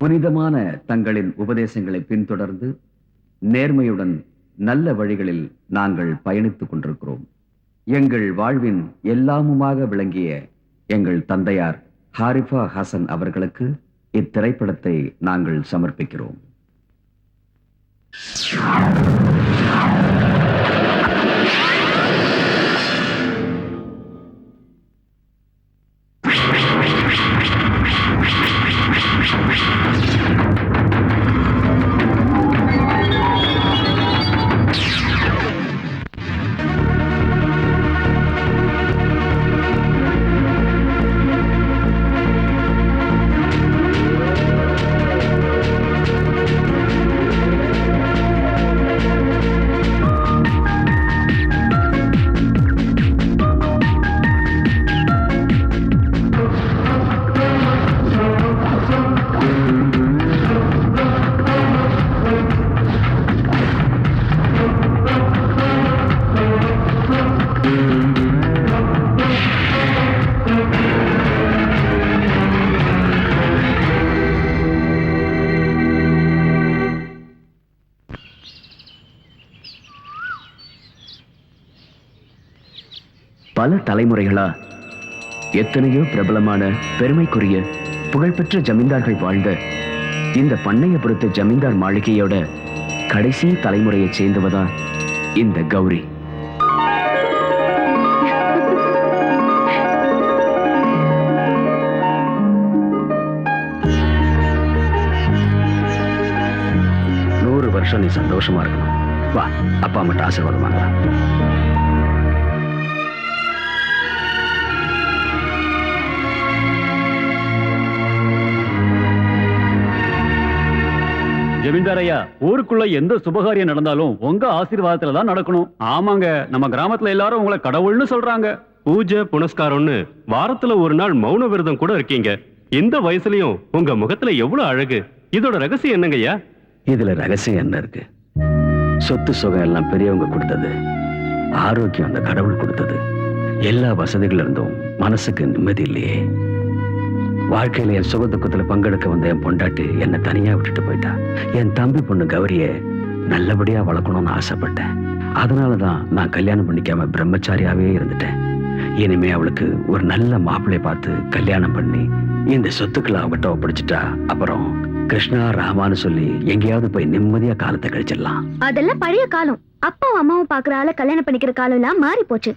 புனிதமான தங்களின் உபதேசங்களை பின்தொடர்ந்து நேர்மையுடன் நல்ல வழிகளில் நாங்கள் பயணித்துக் கொண்டிருக்கிறோம். எங்கள் வாழ்வின் எல்லாமுமாக விளங்கிய எங்கள் தந்தையார் ஹாரிஃபா ஹசன் அவர்களுக்கு இத்திரைப்படத்தை நாங்கள் சமர்ப்பிக்கிறோம். பல தலைமுறைகளா எத்தனையோ பிரபலமான பெருமைக்குரிய புகழ்பெற்ற ஜமீன்தார்கள் வாழ்ந்த இந்த பண்ணையபுரத்து ஜமீன்தார் மாளிகையோட கடைசி தலைமுறையை சேர்ந்தவதான் இந்த கௌரி. நூறு வருஷம் நீ சந்தோஷமா இருக்கணும். வா, அப்பா மட்டும் ஆசீர்வாதம் வாங்கலாம். ஜமீன்தார் ஐயா, ஊருக்குள்ள எந்த சுபகாரியம் நடந்தாலும் உங்க ஆசீர்வாதத்துல தான் நடக்கணும். ஆமாங்க, நம்ம கிராமத்துல எல்லாரும் உங்களை கடவுள்னு சொல்றாங்க. பூஜை புனஸ்காரம்னு வாரத்துல ஒரு நாள் மௌன விரதம் கூட இருக்கீங்க. இந்த வயசுலயும் உங்க முகத்துல எவ்வளவு அழகு. இதோட ரகசியம் என்னங்கய்யா? இதுல ரகசியம் என்ன இருக்கு? சொத்து சுகம் எல்லாம் பெரியவங்க கொடுத்தது, ஆரோக்கியம் அந்த கடவுள் கொடுத்தது. எல்லா வசதிகள் இருந்தும் மனசுக்கு நிம்மதி இல்லையே. வாழ்க்கையில என் சுக துக்கத்துல பங்கெடுக்க வந்த என் பொண்டாட்டி என்னை தனியா விட்டுட்டு போயிட்டா. என் தம்பி பொண்ணு கௌரிய நல்லபடியா வளர்க்கணும்னு ஆசைப்பட்டேன். அதனாலதான் நான் கல்யாணம் பண்ணிக்காம பிரம்மச்சாரியாவே இருந்துட்டேன். இனிமே அவளுக்கு ஒரு நல்ல மாப்பிள்ளைய பார்த்து கல்யாணம் பண்ணி இந்த சொத்துக்களை அவகிட்ட ஒப்படைச்சிட்டா அப்புறம் கிருஷ்ணா ராமான்னு சொல்லி எங்கேயாவது போய் நிம்மதியா காலத்தை கழிச்சிடலாம். அதெல்லாம் பழைய காலம். அப்பாவும் அம்மாவும் பாக்குற ஆளை கல்யாணம் பண்ணிக்கிற காலம் எல்லாம் மாறி போச்சு.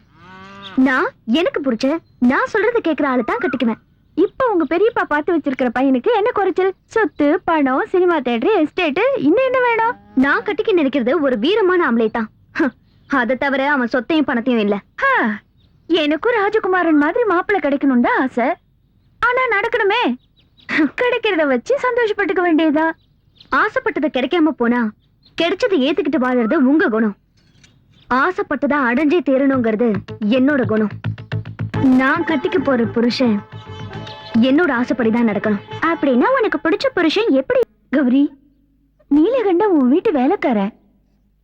நான் எனக்கு புடிச்ச நான் சொல்றது கேட்கிற ஆளு தான் கட்டிக்குவேன். இப்ப உங்க பெரியப்பா பார்த்து வச்சிருக்கிற பையனுக்கு என்ன குறைச்சல்? சொத்து, பணம், சினிமா தியேட்டர், எஸ்டேட், இன்னும் என்ன வேணும்? நான் கட்டிக்க நினைக்கிறது ஒரு வீரமான ஆம்பளை தான். அதை தவிர அவன் சொத்தையும் பணத்தையும் இல்ல. எனக்கும் ராஜகுமாரன் மாதிரி மாப்பிள்ளை கிடைக்கணும் தான் ஆசை. ஆனா நடக்கணுமே. கிடைக்கிறத வச்சு சந்தோஷப்பட்டுக்க வேண்டியதா. ஆசைப்பட்டது கிடைக்காம போனா கிடைச்சதை ஏத்துக்கிட்டு வாழறது உங்க குணம். ஆசைப்பட்டதா அடைஞ்சே தீரணுங்கிறது என்னோட குணம். நான் கட்டிக்க போற புருஷன் என்னோட ஆசைப்படிதான் நடக்கணும். அப்படின்னா உனக்கு பிடிச்ச புருஷன் எப்படி? கௌரி, நீலகண்ட உன் வீட்டு வேலைக்கார,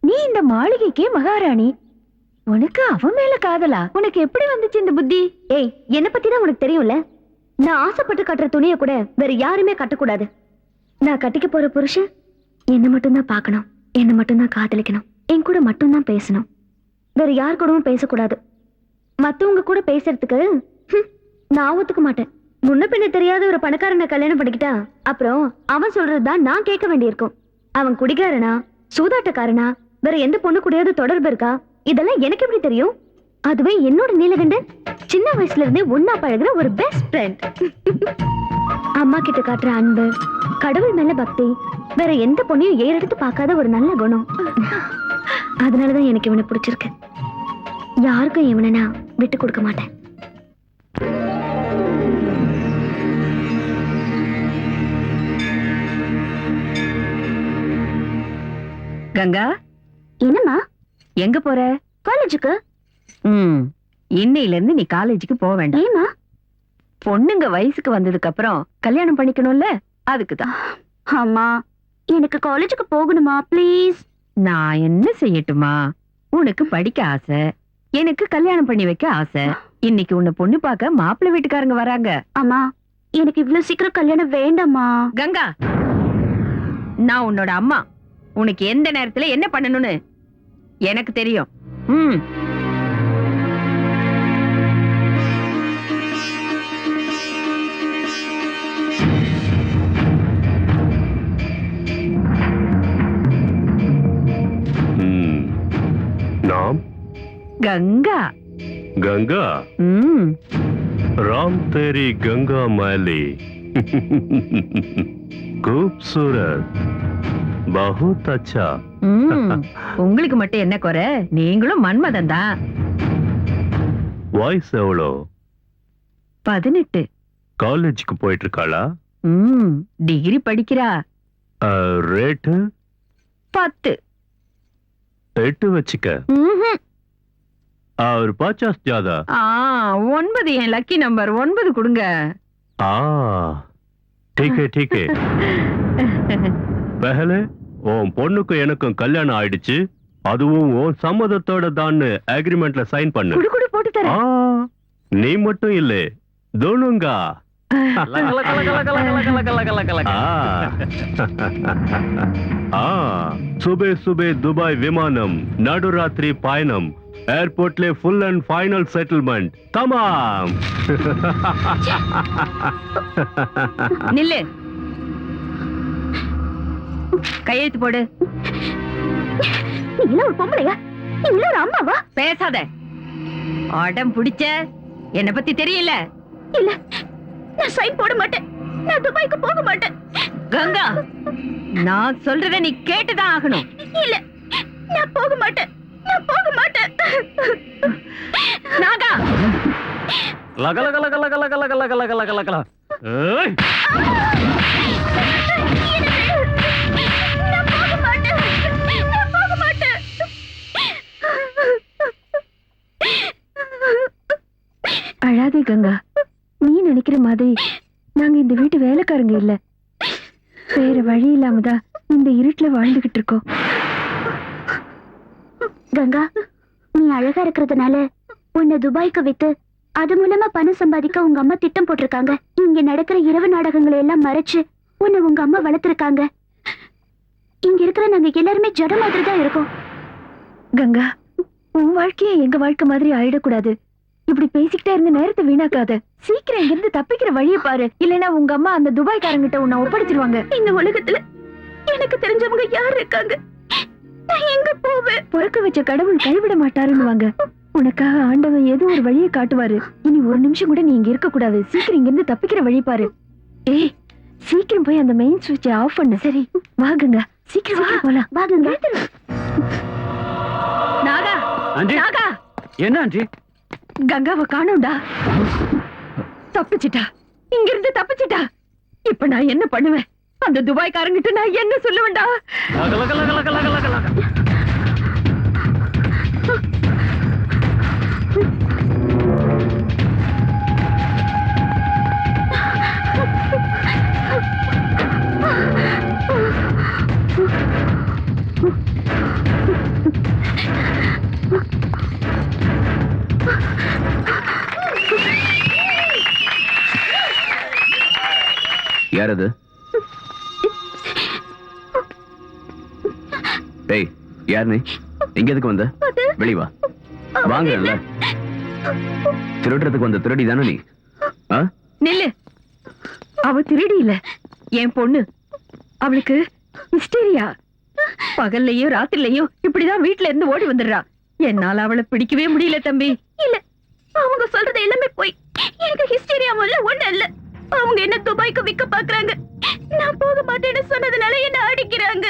நீ இந்த மாளிகைக்கே மகாராணி. உனக்கு அவன் மேல காதலா? உனக்கு எப்படி வந்துச்சு இந்த புத்தி? ஏய், என்ன பத்தி தான் உனக்கு தெரியும்ல. நான் ஆசைப்பட்டு கட்டுற துணியை கூட வேற யாருமே கட்டக்கூடாது. நான் கட்டிக்க போற புருஷன் என்ன மட்டும்தான் பார்க்கணும், என்ன மட்டும்தான் காதலிக்கணும், என் கூட மட்டும்தான் பேசணும், வேற யார் கூடவும் பேசக்கூடாது. மத்தவங்க கூட பேசுறதுக்கு நான் ஒத்துக்க மாட்டேன். முன்ன பின்ன தெரியாத ஒரு பணக்காரனை கல்யாணம் பண்ணிக்கிட்டா அப்புறம் அவன் சொல்றதுதான் நான் கேட்க வேண்டியிருக்கும். அவன் குடிகாரனா, சூதாட்டக்காரனா, வேற எந்த பொண்ணு கூடயாவது தொடர்பு இருக்கா, இதெல்லாம் எனக்கு எப்படி தெரியும்? அதுவே என்னோட நீலகண்டன் சின்ன வயசுல இருந்தே ஒன்னா பழகுற ஒரு பெஸ்ட் ஃப்ரெண்ட். அம்மா கிட்ட காட்டுற அன்பு, கடவுள் மேல பக்தி, வேற எந்த பொண்ணையும் ஏறெடுத்து பார்க்காத ஒரு நல்ல குணம். அதனாலதான் எனக்கு இவனை பிடிச்சிருக்கு. யாருக்கும் இவனை நான் விட்டு கொடுக்க மாட்டேன். கங்கா, என்னம்மா? எங்க போற? காலேஜுக்கு. இன்னையில இருந்து நீ காலேஜுக்கு போக வேண்டாம். ஏமா? பொண்ணுங்க வயசுக்கு வந்ததுக்கு அப்புறம் கல்யாணம் பண்ணிக்கணும்ல, அதுக்குதான். அம்மா, எனக்கு காலேஜுக்கு போகணுமா ப்ளீஸ்? நான் என்ன செய்யட்டுமா? உனக்கு படிக்க ஆசை, எனக்கு கல்யாணம் பண்ணி வைக்க ஆசை. இன்னைக்கு உன்னை பொண்ணு பார்க்க மாப்பிள்ளை வீட்டுக்காரங்க வராங்க. அம்மா, எனக்கு இவ்வளவு சீக்கிரம் கல்யாணம் வேண்டாமா? கங்கா, நான் உன்னோட அம்மா. உனக்கு எந்த நேரத்துல என்ன பண்ணணும்னு எனக்கு தெரியும். நாம் கங்கா. गंगा राम तेरी गंगा मैली खूबसूरत बहुत अच्छा. உங்களுக்கு மட்டும் என்ன குறை? நீங்களும் மன்மதன் தான். வாய்ஸ் எவ்வளோ? 18. காலேஜுக்கு போயிட்டு இருக்காளா? டிகிரி படிக்கிறா. ரேட்டு 10. 8 வச்சுக்க. और 50 ज्यादा. 9 என் லக்கி நம்பர். 9 கொடுங்க. ठीक है ठीक है. पहले உன் பொண்ணுக்கு எனக்கும் கல்யாணம் ஆயிடுச்சு, அதுவும் உன் சம்மதத்தோட தான் அக்ரிமெண்ட்ல சைன் பண்ணு. குடு போட்டு தரேன். நீ மட்டும் இல்ல, தோனுங்கா. சுபே சுபே துபாய் விமானம், நடுராத்திரி பயணம், ஏர்போர்ட்ல ஃபுல் அண்ட் ஃபைனல் செட்டில்மெண்ட். தமாம். நில்லு. கையெழுத்து போடு. நீ ஒரு பொம்பளையா? நீ ஒரு அம்மாவா? பேசாத. ஆடம் பிடிச்ச. என்ன பத்தி தெரியல. இல்ல, நான் சைன் போட மாட்டேன். நான் துபாய்க்கு போக மாட்டேன். கங்கா, நான் சொல்றத நீ கேட்டுதான் ஆகணும். இல்ல, நான் போக மாட்டேன். நான் போக மாட்டேன். நாகா. லக லக லக லக லக லக லக லக லக லக. ஏய், நான் போக மாட்டேன். நான் போக மாட்டேன். அழாதே கங்கா. நீ நினைக்கிற மாதிரி நாங்க இந்த வீட்டு வேலைக்காரங்க இல்ல. வேற வழி இல்லாமதான் இந்த இருட்டுல வாழ்ந்துகிட்டு இருக்கோம். கங்கா, நீ அழகா இருக்கிறதுனால உன்னை துபாய்க்கு வித்து அது மூலமா பணம் சம்பாதிக்க உங்க அம்மா திட்டம் போட்டிருக்காங்க. இங்க நடக்கிற இரவு நாடகங்களை எல்லாம் மறைச்சு உன்னை உங்க அம்மா வளர்த்திருக்காங்க. இங்க இருக்கிற நாங்க எல்லாருமே ஜட மாதிரி தான் இருக்கோம். கங்கா, உன் வாழ்க்கைய எங்க வாழ்க்கை மாதிரி ஆயிடக்கூடாது. இப்படி பேசிக்கிட்டே இருந்த நேரத்தை வீணாக்காத. சீக்கிரம் இங்க இருந்து தப்பிக்கிற வழியை பாரு. இல்லைன்னா உங்க அம்மா அந்த துபாய்க்காரங்கிட்ட உன்னை ஒப்படைச்சிருவாங்க. இந்த உலகத்துல எனக்கு தெரிஞ்சவங்க யார் இருக்காங்க? நான் எங்க போவேன்? பொறுக்க வச்ச கடவுள் கைவிட மாட்டாருன்னுவாங்க. உனக்காக ஆண்டவன் ஏதோ ஒரு வழியை காட்டுவாரு. இனி ஒரு நிமிஷம் கூட நீ இங்க இருக்க கூடாது. சீக்கிரம் இங்க இருந்து தப்பிக்கிற வழி பாரு. ஏய், சீக்கிரம் போய் அந்த மெயின் சுவிட்சை ஆஃப் பண்ணு. சரி, வாங்குங்க. சீக்கிரம் போலாம். வாங்குங்க. நாகா. ஆண்டி. நாகா. என்ன ஆண்டி? கங்காவை காணோம்டா. தப்பிச்சிட்டா. இங்க இருந்து தப்பிச்சிட்டா. இப்ப நான் என்ன பண்ணுவேன்? அந்த துபாய்க்காரங்கிட்ட நான் என்ன சொல்லுவேன்டா? லக லக லக லக லக லக லக. யார் அது? ஏய், யார் நீ? எங்க எதுக்கு வந்த? வெளி வா. வாங்கல. திருடுறதுக்கு வந்த திருடி தானே நீ? நில்லு. அவ திருடி இல்ல, என் பொண்ணு. அவளுக்கு ஹிஸ்டீரியா. பகல்லையும் ராத்திரிலையும் இப்படிதான் வீட்டுல இருந்து ஓடி வந்துடுறா. என்னால அவளை பிடிக்கவே முடியல தம்பி. இல்ல, அவங்க சொல்றது எல்லாமே போய். எனக்கு ஹிஸ்டீரியா இல்ல, ஒண்ணு இல்ல. அவங்க என்ன துபாய்க்கு விக்க பாக்குறாங்க. நான் போக மாட்டேன்னு சொன்னதுனால என்ன அடிக்கிறாங்க.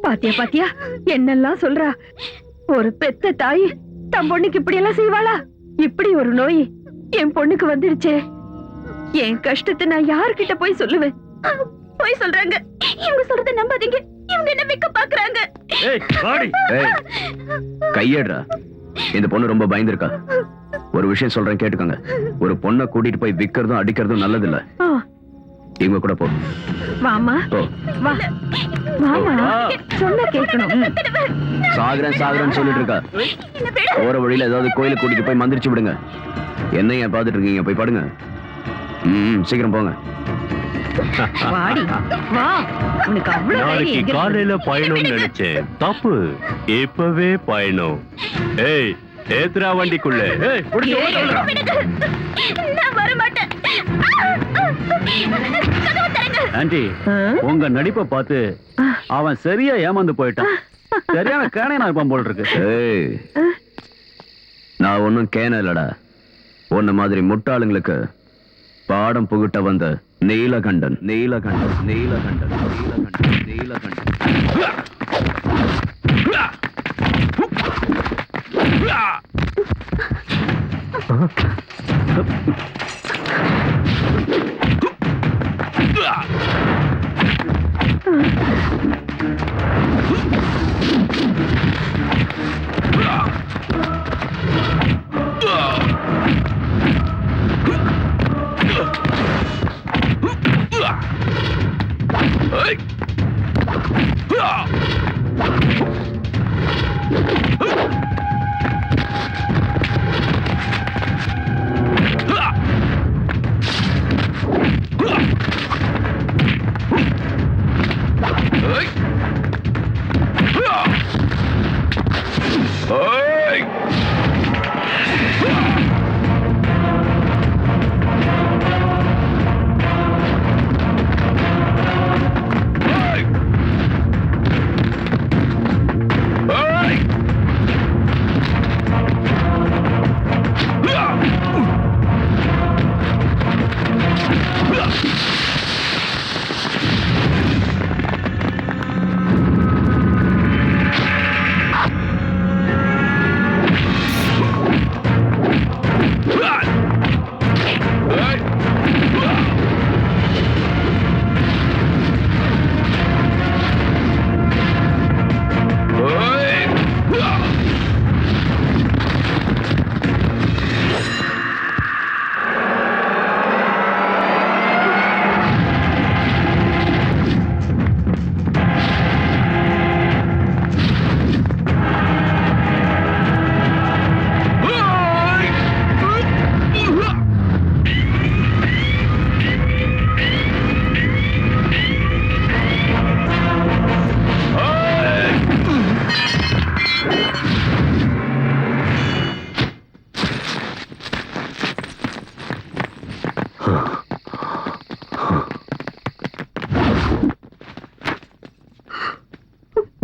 பாத்தியா பாத்தியா என்னெல்லாம் சொல்றா. ஒரு பெத்த தாய் தன் பொண்ணுக்கு இப்படி எல்லாம் செய்வாளா? இப்படி ஒரு நோய் என் பொண்ணுக்கு வந்துடுச்சே. என் கஷ்டத்தை நான் யாருக்கிட்ட போய் சொல்லுவேன்? போய் சொல்றாங்க. இவங்க சொல்றத நம்பாதீங்க. இவங்க என்ன விக்க பாக்குறாங்க. ஏய், வாடி. ஏய், கையேடுறா. இந்த பொண்ணு ரொம்ப பயந்துருக்கா. ஒரு விஷயம் சொல்றேன், கேட்டுக்கோங்க. ஒரு பொண்ணை கூட்டிட்டு போய் விக்கிறதும் அடிக்கிறதும் நல்லது இல்ல. இவங்க கூட போ. வாமா. வா. வாமா. சொன்ன கேட்கணும். சாகுறேன்னு சொல்லிட்டு இருக்கா. போற வழியில ஏதாவது கோயிலுக்கு கூட்டிட்டு போய் மந்திரிச்சு விடுங்க. என்ன ஏன் பாத்துட்டு இருக்கீங்க? போய் படுங்க. சீக்கிரம் போங்க. வாடி வா, உனக்கு அவ்வளவு தைரியம் நாளைக்கு எங்க இருந்து? காலையில பயணம்னு நினைச்சேன், தப்பு. இப்பவே பயணம். ஏய், ஏத்ரா வண்டிக்குள்ள. ஏய், புடிச்சு ஏய், ஓட்டு. நான் வர மாட்டேன். கதவை திறங்க. ஆண்டி ஆ? உங்க நடிப்பை பார்த்து அவன் சரியா ஏமாந்து போயிட்டான். சரியான கேனையா இருப்பான் போல் இருக்கு. ஏய், நான் ஒன்னும் கேன இல்லடா. உன்ன மாதிரி முட்டாளுங்களுக்கு பாடம் புகுட்ட வந்த நீலகண்டன் நீலகண்டன் நீலகண்டன் நீலகண்டன் நீலகண்டன்.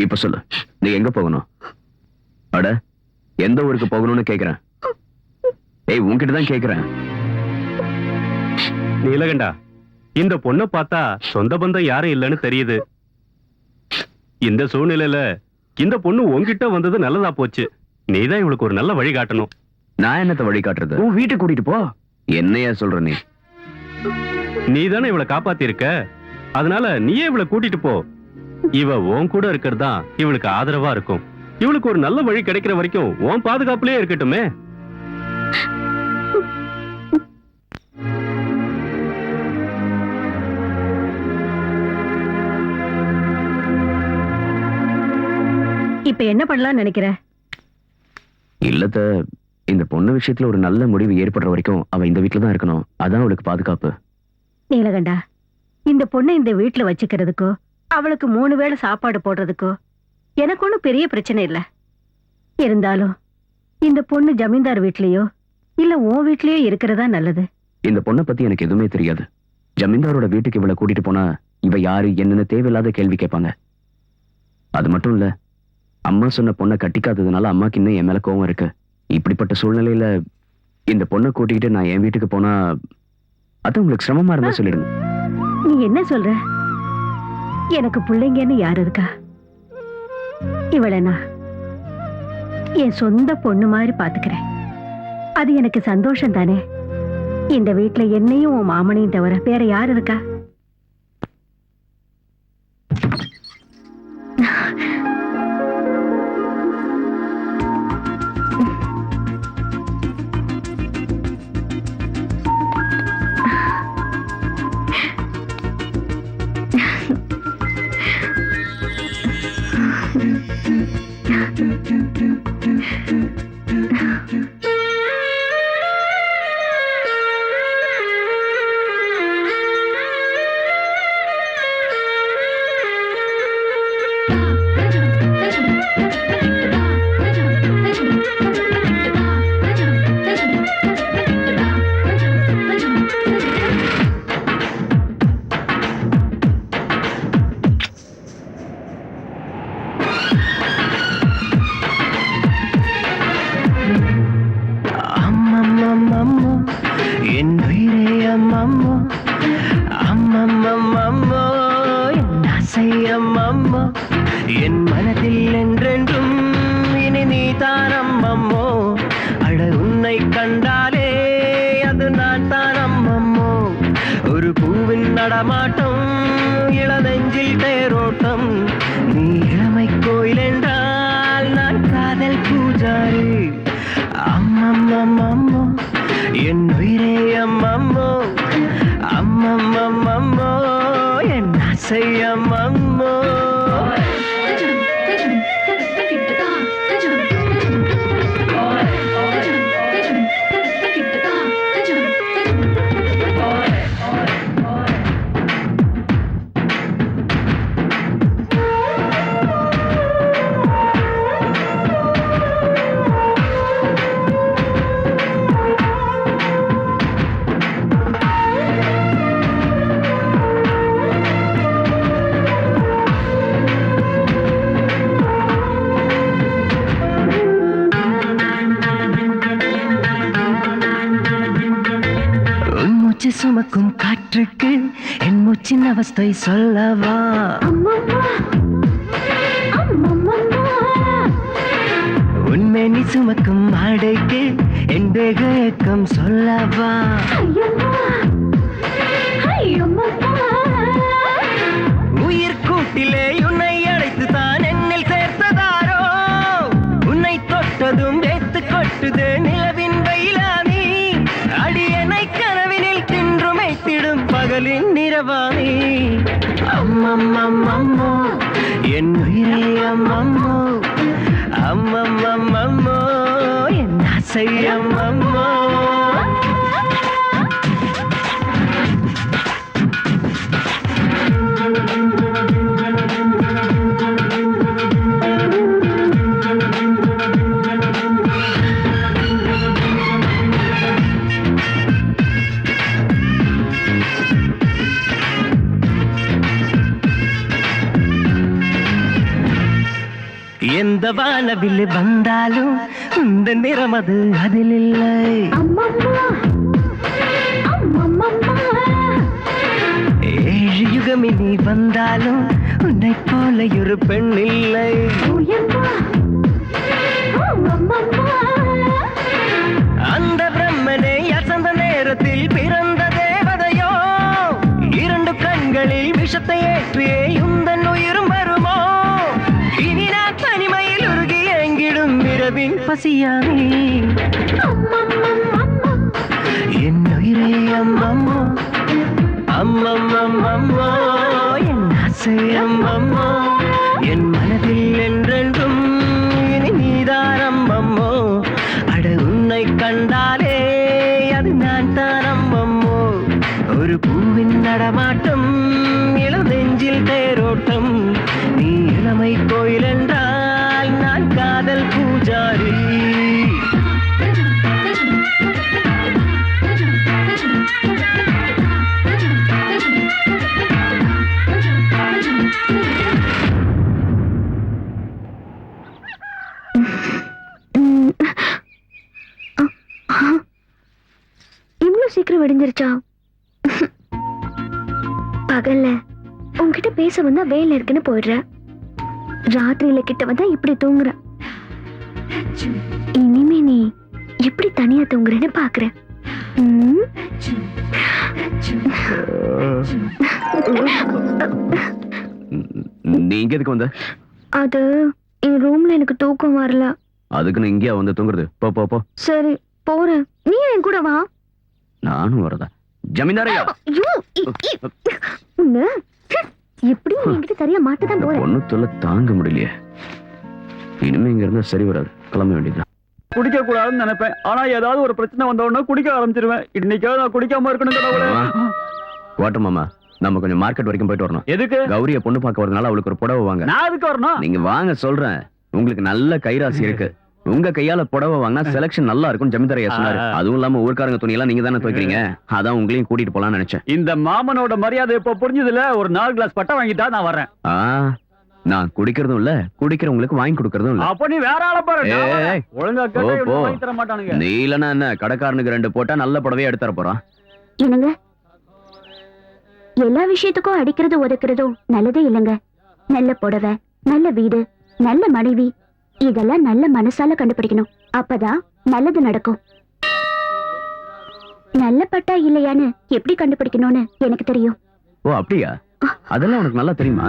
இப்ப சொல்லு, நீ எங்க போகணும்? அட, எந்த ஊருக்கு போகணும்னு கேக்குறேன். ஏய், உன்கிட்ட தான் கேக்குறேன். நீலகண்டா, இந்த பொண்ணை பார்த்தா சொந்த பந்தம் யாரும் இல்லைன்னு தெரியுது. இந்த சூழ்நிலையில இந்த பொண்ணு உன்கிட்ட வந்தது நல்லதா போச்சு. நீதான் இவளுக்கு ஒரு நல்ல வழி காட்டணும். நான் என்னத்த வழி காட்டுறது? உன் வீட்டுக்கு கூட்டிட்டு போ. என்னையா சொல்ற நீ? நீதானே இவளை காப்பாத்தி இருக்க, அதனால நீயே இவளை கூட்டிட்டு போ. இவ உன் கூட இருக்கிறது தான் இவளுக்கு ஆதரவா இருக்கும். இவளுக்கு ஒரு நல்ல வழி கிடைக்கிற வரைக்கும் உன் பாதுகாப்புலயே இருக்கட்டுமே. இப்ப என்ன பண்ணலாம்னு நினைக்கிற? இல்லத்த, இந்த பொண்ணு விஷயத்துல ஒரு நல்ல முடிவு ஏற்படுற வரைக்கும் அவ இந்த வீட்டுல தான் இருக்கணும். அதான் அவளுக்கு பாதுகாப்பு. நீலகண்டா, இந்த பொண்ணை இந்த வீட்டுல வச்சுக்கிறதுக்கோ அவளுக்கு 3 வேளை சாப்பாடு போடுறதுக்கோ எனக்கு ஒண்ணும் பெரிய பிரச்சனை இல்ல. இருந்தாலும் இந்த பொண்ணு ஜமீன்தார் வீட்லயோ இல்ல உன் வீட்லயோ இருக்கிறதா நல்லது. இந்த பொண்ணை பத்தி எனக்கு எதுவுமே தெரியாது. ஜமீன்தாரோட வீட்டுக்கு இவளை கூட்டிட்டு போனா இவ யாரு என்னன்னு தேவையில்லாத கேள்வி கேட்பாங்க. அது மட்டும் இல்ல, அம்மா சொன்ன பொண்ணை கட்டிக்காததுனால அம்மாக்கு இன்னும் என் மேல கோவம் இருக்கு. இப்படிப்பட்ட சூழ்நிலையில இந்த பொண்ணை கூட்டிக்கிட்டு நான் என் வீட்டுக்கு போனா அது உங்களுக்கு சிரமமா இருந்தா சொல்லிடுங்க. நீ என்ன சொல்ற? எனக்கு பிள்ளைங்கன்னு யாரு இருக்கா? இவளை நான் என் சொந்த பொண்ணு மாதிரி பாத்துக்கிறேன். அது எனக்கு சந்தோஷம் தானே. இந்த வீட்டுல என்னையும் உன் மாமனையும் தவிர வேற யாரு இருக்கா? அம்மம்மா என் மனதில் என்றென்றும் இனி நீதான் அம்மம்மோ அட உன்னை கண்டாலே அது நான் தான் அம்மம்மோ ஒரு பூவின் நடமாட்டம் இளநெஞ்சில் தேரோட்டம் நீ இளமை கோயில் என்றால் நான் காதல் பூஜாரி அம்மம்மம்மம்மோ என் உயிரே அம்மம்மோ அம்மம்மம்மம்மோ என் ஆசை அம்மம்மோ சுமக்கும் காற்றுக்கு என் மூச்சின் அவஸ்தை சொல்லவா உண்மை நீ சுமக்கும் ஆடைக்கு என் தேக ஏக்கம் சொல்லவா உயிர் கூட்டிலே உன்னை அழைத்து தான் என்னில் சேர்த்ததாரோ உன்னை தொட்டதும் வேத்து கொட்டுது நிலவின் வெயிலானி அடியனை கனவினில் தின்றுமைத்திடும் பகலின் நிறவானி அம்மம்மம்மம்மோ என் உயிரே அம்மம்மோ அம்மம்மம்மம்மோ என் ஆசை அம்மம்மோ எந்த வானவில் வந்தாலும் இந்த நிறம் அது அதில் இல்லை ஏழு யுகமி நீ வந்தாலும் உன்னை போல ஒரு பெண் இல்லை அந்த பிரம்மனை அசந்த நேரத்தில் பிறந்த தேவதையோ இரண்டு கண்களில் விஷத்தை ஏற்றியே உந்தன் உயிரும் வருமோ இனி நான் தனிமையில் உருகி எங்கிடும் இரவின் பசியானே என் உயிரே அம்மம்மோ அம்மம்மம்மம்மோ என் ஆசை அம்மம்மோ என் மனதில் என்றென்றும் இனி நீதான் அம்மம்மோ அட உன்னை கண்டாலே அது நான் தான் அம்மம்மோ ஒரு பூவின் நடமாட்டம் இளநெஞ்சில் தேரோட்டம் நீ இளமை கோயில் என்றால் நான் காதல் பூஜாரி இவ்வளவு சீக்கிரம் விடிஞ்சிருச்சா? பகல்ல உன்கிட்ட பேச வந்தா வேலை இருக்குன்னு போயிடுற, ராத்திரியில கிட்ட வந்தா இப்படி தூங்குற. இனிமே நீ எப்படி தனியா தூங்குறேன்னு பாக்குறேன். நீ இங்க எதுக்கு வந்த? அது என் ரூம்ல எனக்கு தூக்கம் வரல. அதுக்கு நான் இங்கேயா வந்து தூங்குறது? போ போ போ. சரி போறேன், நீ என் கூட வா. நானும் வரதா? ஜமீன்தாரையா உன்ன எப்படி என்கிட்ட சரியா மாட்டதான் போறேன். பொண்ணு தொல்லை தாங்க முடியலையே. இனிமே இங்க இருந்தா சரி வராது, கிளம்ப வேண்டியதுதான். குடிக்க கூடாதுன்னு நினைப்பேன், ஆனா ஏதாவது ஒரு பிரச்சனை வந்த உடனே குடிக்க ஆரம்பிச்சிருவேன். இன்னைக்காவது நான் குடிக்காம இருக்கணும். வாட்டர் மாமா, நம்ம கொஞ்சம் மார்க்கெட் வரைக்கும் போயிட்டு வரணும். எதுக்கு? கௌரிய பொண்ணு பார்க்க வரதுனால அவளுக்கு ஒரு புடவை வாங்க. நான் எதுக்கு வரணும்? நீங்க வாங்க சொல்றேன். உங்களுக்கு நல்ல கைராசி இருக்கு. உங்க கையால புடவை வாங்கினா செலக்ஷன் நல்லா இருக்கும் ஜமீன்தாரையா சொன்னாரு. அதுவும் இல்லாம ஊர்க்காரங்க துணியெல்லாம் நீங்க தானே துவைக்கிறீங்க, அதான் உங்களையும் கூட்டிட்டு போலாம்னு நினைச்சேன். இந்த மாமனோட மரியாதை இப்ப புரிஞ்சதுல. ஒரு 4 கிளாஸ் பட்டை வாங்கிட்டா நான் வரேன். நான் குடிக்கிறதும் இல்ல, குடிக்கிறவங்களுக்கு வாங்கி கொடுக்கறதும் இல்ல. அப்ப நீ வேற ஆள பாரு. ஒழுங்கா போ. வாங்கி தர மாட்டானுங்க. நீ இல்லனா என்ன, கடைக்காரனுக்கு 2 போட்டா நல்ல புடவையா எடுத்து தர போறான். என்னங்க, எல்லா விஷயத்துக்கும் அடிக்கிறது உதைக்கிறதும் நல்லதே இல்லைங்க. நல்ல புடவை, நல்ல வீடு, நல்ல மனைவி, இதெல்லாம் நல்ல மனசால கண்டுபிடிக்கணும். அப்பதான் நல்லது நடக்கும். நல்ல பட்டா இல்லையான்னு எப்படி கண்டுபிடிக்கணும்னு எனக்கு தெரியும். ஓ அப்படியா? அதெல்லாம் உனக்கு நல்லா தெரியுமா?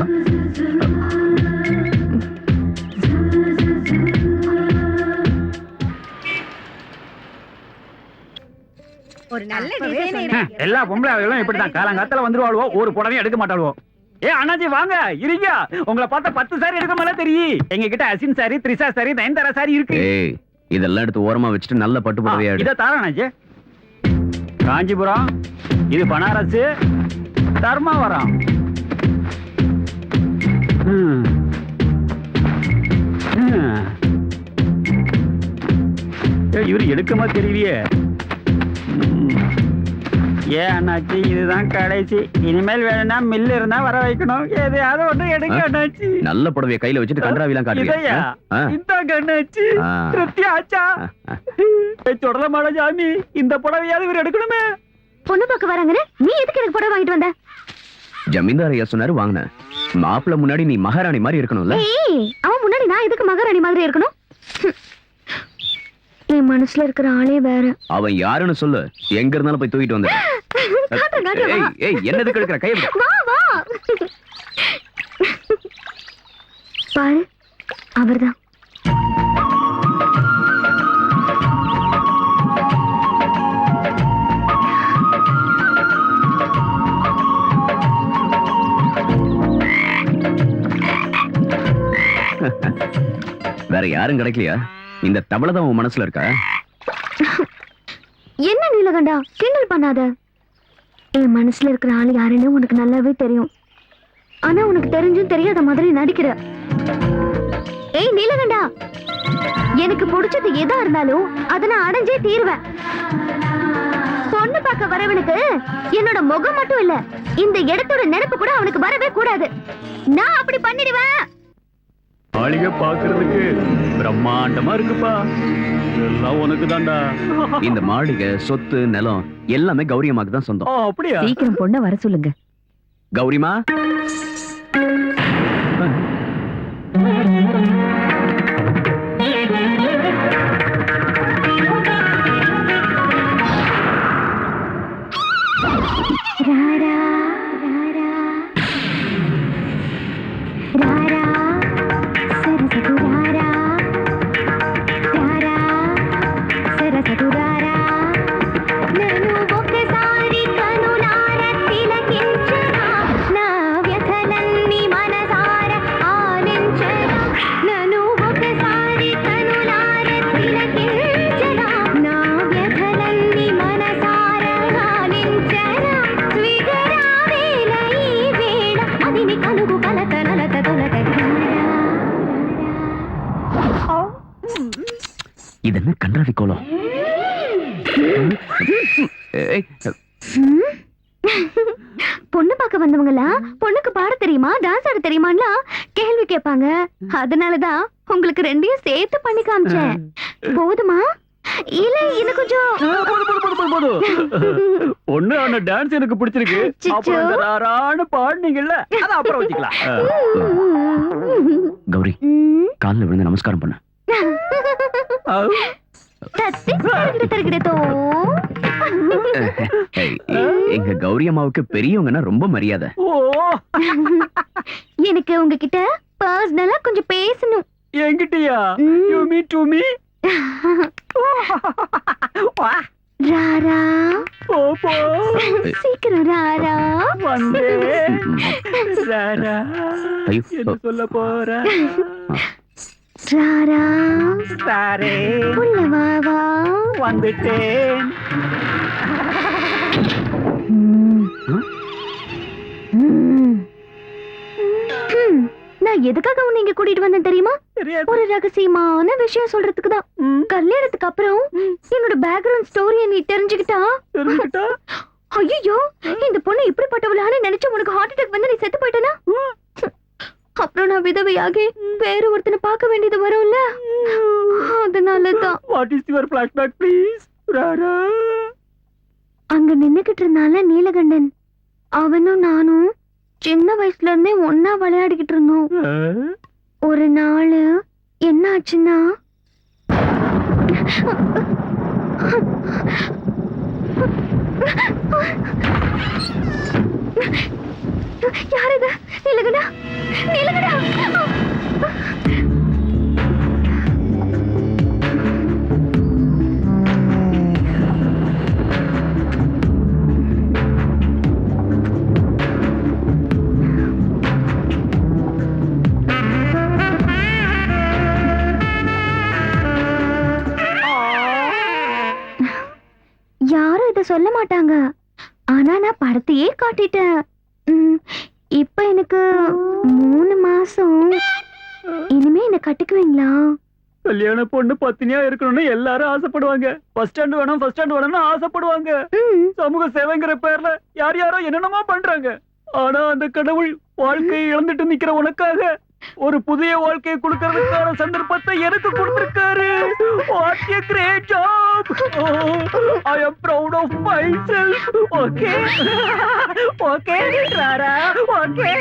ஒரு நல்ல டிசைன் எல்லா பொம்பளைகளும் இப்படிதான் காலங்காலத்துல வந்துருவாளுவோ, ஒரு புடவையும் எடுக்க மாட்டாளுவோ. ஏ அண்ணாச்சி வாங்க இருங்க, உங்களை பார்த்தா 10 சாரி எடுக்க மேல தெரியும். எங்க கிட்ட Asin sorry, Trisha sorry, Nayanthara sorry இருக்கு. ஏய், இதெல்லாம் எடுத்து ஓரமா வச்சுட்டு நல்ல பட்டு புடவையா எடு. இத தாரா அண்ணாச்சி. காஞ்சிபுரம், இது பனாரஸ், தர்மாவரம். இவரு எடுக்கமா தெரியலையே. ஏன் அண்ணாச்சி, இதுதான் கடைசி. இனிமேல் வேணும்னா மில்லு இருந்தா வர வைக்கணும். எதையாவது ஒண்ணு எடுக்க அண்ணாச்சி. நல்ல புடவைய கையில வச்சுட்டு கன்றாவிலாம் இதையா? காட்டுறியா? இந்தாங்க அண்ணாச்சி. ஆ. திருப்தி ஆச்சா? தொடல மாட ஜாமி, இந்த புடவையாவது இவர் எடுக்கணுமே. பொண்ணு பார்க்க வராங்கன்னு நீ எதுக்கு எனக்கு புடவை வாங்கிட்டு வந்த? ஜமீன்தார் ஐயா சொன்னாரு வாங்கின. மாப்பிள்ள முன்னாடி நீ மகாராணி மாதிரி இருக்கணும்ல? ஏய், அவன் முன்னாடி நான் எதுக்கு மகாராணி மாதிரி இருக்கணும்? என் மனசுல இருக்கிற ஆளே வேற. அவன் யாருன்னு சொல்லு, எங்க இருந்தாலும் போய் தூக்கிட்டு வந்து. காட்டுறேன், காட்டுறேன், ஏய் வா. ஏய், என்னதுக்கு எடுக்கிற கையை விடு. வா வா. பாரு, அவர்தான். வேற யாரும் கிடைக்கலையா? இந்த தவளை தான் உன் மனசுல இருக்கா? என்ன நீலகண்டா, கிண்டல் பண்ணாத. என் மனசுல இருக்கிற ஆள் யாருன்னு உனக்கு நல்லாவே தெரியும். ஆனா உனக்கு தெரிஞ்சும் தெரியாத மாதிரி நடிக்கிற. ஏய் நீலகண்டா, எனக்கு பிடிச்சது எதா இருந்தாலும் அதை நான் அடைஞ்சே தீருவேன். பொண்ணு பார்க்க வரவனுக்கு என்னோட முகம் மட்டும் இல்ல, இந்த இடத்தோட நினைப்பு கூட அவனுக்கு வரவே கூடாது. நான் அப்படி பண்ணிடுவேன். மாளிகை பாக்குறதுக்கு பிரம்மாண்டமா இருக்குப்பா. எல்லாம் உனக்கு தான்டா. இந்த மாளிகை, சொத்து, நிலம் எல்லாமே கௌரியமாக்கு தான் சொந்தம். அப்படியா? சீக்கிரம் பொண்ண வர சொல்லுங்க. கௌரிமா, ராரா ராரா ராரா సరసకు రారా రారా సరసకు రారా నన్ను ఒక్కసారి కనులార తిలకించరా నా వ్యథలన్నీ మనసార ఆలించరా నన్ను ఒక్కసారి కనులార తిలకించరా నా వ్యథలన్నీ మనసార ఆలించరా విగరావేల ఈ వేళ అదిని కలుగు కలత నలత తొలత இது என்ன கன்றாவி கோலம்? ஏய், பொண்ணு பார்க்க வந்தவங்களா பொண்ணுக்கு பாட தெரியுமா, டான்ஸ் ஆட தெரியுமான்னு கேள்வி கேட்பாங்க. அதனாலதான் உங்களுக்கு ரெண்டையும் சேர்த்து பண்ணி காமிச்சேன். போதுமா இல்ல இன்னும் கொஞ்சம்? பொண்ணு ஆன டான்ஸ் எனக்கு பிடிச்சிருக்கு. அச்சச்சோ. அப்புறம் இந்த ராரான்னு பாடுனீங்கல்ல, அத அப்புறம் வச்சுக்கலாம். கௌரி, கால்ல விழுந்து நமஸ்காரம் பண்ண. தத்தி தருகிட தருகிடத்தோ. ஏய், எங்க கௌரி அம்மாவுக்கு பெரியவங்கன்னா ரொம்ப மரியாதை. ஓ, எனக்கு உங்ககிட்ட பர்சனலா கொஞ்சம் பேசணும். என்கிட்டயா? ம். You me to me? வா, ராரா போ, போ. சீக்கிரம் ராரா. வந்தே. ராரா, ஐயோ. என்ன சொல்ல போற? ராரா சாரே, உள்ள வா வா. வந்துட்டேன். நான் எதுக்காக உன்னை இங்க கூட்டிட்டு வந்தேன் தெரியுமா? தெரியாது. ஒரு ரகசியமான விஷயம் சொல்றதுக்கு தான். கல்யாணத்துக்கு அப்புறம் என்னோட பேக்ரவுண்ட் ஸ்டோரியை நீ தெரிஞ்சுக்கிட்டா, தெரிஞ்சுக்கிட்டா? ஐயோ இந்த பொண்ணு இப்படிப்பட்டவளான்னு நினைச்சு உனக்கு ஹார்ட் அட்டாக் வந்து நீ செத்து போயிட்டனா, அப்புறம் நான் விதவையாகி வேற ஒருத்தனை பார்க்க வேண்டியது வரும்ல. அதனாலதான் What is your flashback, please? Rara. அங்க நின்னுகிட்டு இருந்தால நீலகண்டன், அவனும் நானும் சின்ன வயசுல இருந்தே ஒன்னா விளையாடிக்கிட்டு இருந்தோம். ஒரு நாள் என்ன ஆச்சுன்னா யார் இது? நிலகடா, நிலகடா. யாரும் இத சொல்ல மாட்டாங்க, ஆனா நான் படத்தையே காட்டிட்டேன். இப்ப எனக்கு 3 மாசம். இனிமே என்ன கட்டிக்குவீங்களா? கல்யாண பொண்ணு பத்தினியா இருக்கணும்னு எல்லாரும் ஆசைப்படுவாங்க. ஃபர்ஸ்ட் ஸ்டாண்ட் வேணும்னு ஆசைப்படுவாங்க. சமூக சேவைங்கிற பேர்ல யார் யாரோ என்னென்னமோ பண்றாங்க. ஆனா அந்த கடவுள் வாழ்க்கையை இழந்துட்டு நிக்கிற உனக்காக ஒரு புதிய வாழ்க்கையை கொடுக்கறதுக்கான சந்தர்ப்பத்தை எனக்கு கொடுத்திருக்காரு. What a great job! I am proud of myself. Okay? Okay, Rara? Okay?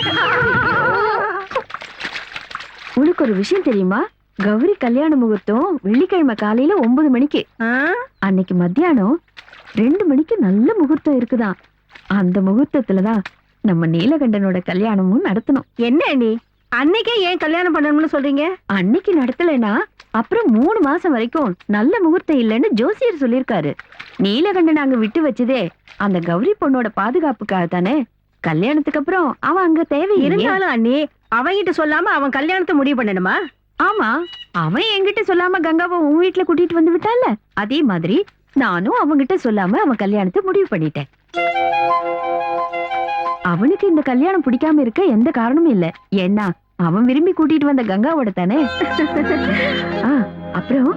உனக்கு ஒரு விஷயம் தெரியுமா? கௌரி கல்யாண முகூர்த்தம் வெள்ளிக்கிழமை காலையில 9 மணிக்கு. அன்னைக்கு மத்தியானம் 2 மணிக்கு நல்ல முகூர்த்தம் இருக்குதான். அந்த முகூர்த்தத்துலதான் நம்ம நீலகண்டனோட கல்யாணமும் நடத்தணும். என்ன நீ அன்னைக்கே ஏன் கல்யாணம் பண்ணணும்னு சொல்றீங்க? அன்னைக்கு நடத்தலைன்னா அப்புறம் 3 மாசம் வரைக்கும் நல்ல முகூர்த்தம் இல்லைன்னு ஜோசியர் சொல்லியிருக்காரு. நீலகண்டன் அங்க விட்டு வச்சதே அந்த கௌரி பொண்ணோட பாதுகாப்புக்காக தானே. கல்யாணத்துக்கு அப்புறம் அவன் அங்க தேவை இருந்தாலும் அண்ணி அவன்கிட்ட சொல்லாம அவன் கல்யாணத்தை முடிவு பண்ணணுமா? ஆமா, அவன் என்கிட்ட சொல்லாம கங்காவை உன் வீட்டுல கூட்டிட்டு வந்து விட்டான்ல, அதே மாதிரி நானும் அவன்கிட்ட சொல்லாம அவன் கல்யாணத்தை முடிவு பண்ணிட்டேன். அவனுக்கு இந்த கல்யாணம் பிடிக்காம இருக்க எந்த காரணமும் இல்ல. ஏன்னா அவன் விரும்பி கூட்டிட்டு வந்த கங்காவோட தானே. அப்புறம்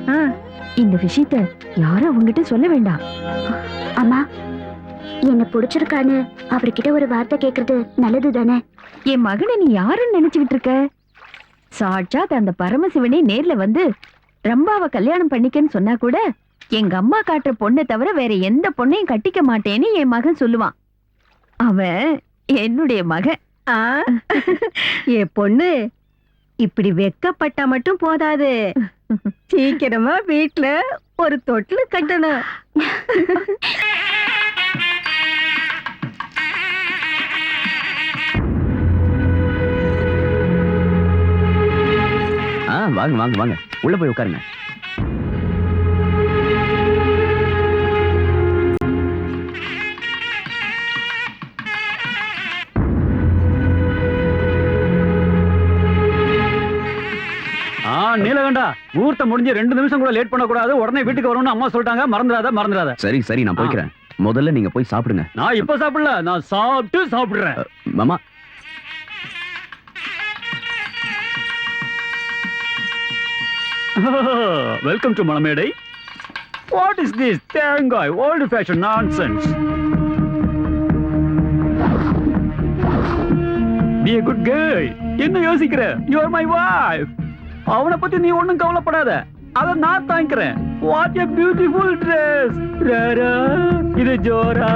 இந்த விஷயத்த யாரும் அவங்கிட்ட சொல்ல வேண்டாம். அம்மா, என்ன பிடிச்சிருக்கான்னு அவர்கிட்ட ஒரு வார்த்தை கேக்குறது நல்லது தானே? என் மகனை நீ யாருன்னு நினைச்சுக்கிட்டு இருக்க? சாட்சாத் அந்த பரமசிவனே நேர்ல வந்து ரம்பாவை கல்யாணம் பண்ணிக்கன்னு சொன்னா கூட எங்க அம்மா காட்டுற பொண்ணை தவிர வேற எந்த பொண்ணையும் கட்டிக்க மாட்டேன்னு என் மகன் சொல்லுவான். அவன் என்னுடைய மகன். என் பொண்ணு இப்படி வெக்கப்பட்டா மட்டும் போதாது, சீக்கிரமா வீட்டுல ஒரு தொட்டில் கட்டணும். வாங்க வாங்க வாங்க, உள்ள போய் உட்காருங்க. நீலகண்டா, முகூர்த்தம் முடிஞ்சு 2 நிமிஷம் கூட லேட் பண்ண கூடாது. உடனே வீட்டுக்கு வரணும்னு அம்மா சொல்லிட்டாங்க. மறந்துடாத. சரி சரி, நான் போய்க்கிறேன். முதல்ல நீங்க போய் சாப்பிடுங்க. நான் இப்ப சாப்பிடல, நான் சாப்பிடுறேன். மாமா, வெல்கம் டு மணமேடை. What is this தேங்காய் old fashion nonsense? Be a good girl. என்ன யோசிக்கிற? You are my wife. அவனை பத்தி நீ ஒண்ணும் கவலைப்படாத, அத நான் தாங்கிக்கிறேன். What a beautiful dress. Rara, இது ஜோரா.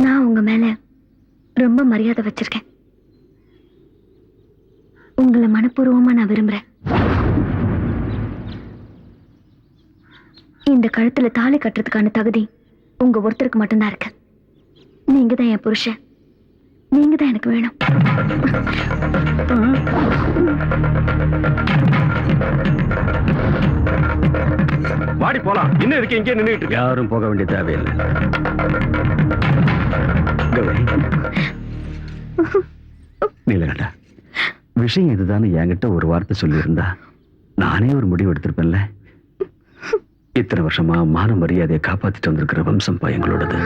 நான் உங்க மேல ரொம்ப மரியாதை வச்சிருக்கேன். உங்களை மனப்பூர்வமா நான் விரும்புறேன். இந்த கழுத்துல தாலி கட்டுறதுக்கான தகுதி உங்க ஒருத்தருக்கு மட்டும்தான் இருக்கு. நீங்க தான் என் புருஷன். நீங்க தான் எனக்கு வேணும். வாடி போலாம். இன்னும் இருக்கு இங்கே நின்றுட்டு. யாரும் போக வேண்டிய தேவையில்லை. நீலகண்டா, விஷயம் இதுதானே என்கிட்ட ஒரு வார்த்தை சொல்லியிருந்தா நானே ஒரு முடிவு எடுத்திருப்பேன்ல. இத்தனை வருஷமா மான மரியாதையை காப்பாத்திட்டு வந்திருக்கிற வம்சம் எங்களோடது.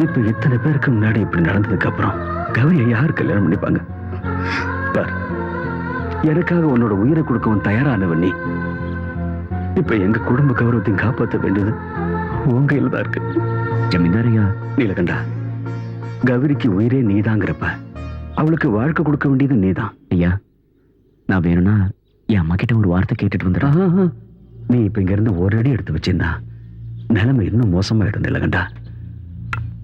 இப்ப இத்தனை பேருக்கு முன்னாடி இப்படி நடந்ததுக்கு அப்புறம் கௌரியை யார் கல்யாணம் பண்ணிப்பாங்க? பார், எனக்காக உன்னோட உயிரை கொடுக்கவும் தயாரானவன் நீ. இப்ப எங்க குடும்ப கௌரவத்தையும் காப்பாற்ற வேண்டியது உன் கையில தான் இருக்கு. ஜமீன்தாரையா, நீலகண்டா, கௌரிக்கு உயிரே நீதாங்கிறப்ப அவளுக்கு வாழ்க்கை கொடுக்க வேண்டியது நீதான். ஐயா, நான் வேணும்னா என் அம்மா கிட்ட ஒரு வார்த்தை கேட்டுட்டு வந்துடுறேன். நீ இப்ப இங்க இருந்து ஒரு அடி எடுத்து வச்சிருந்தா நிலைமை இன்னும் மோசமாயிடும் நீலகண்டா.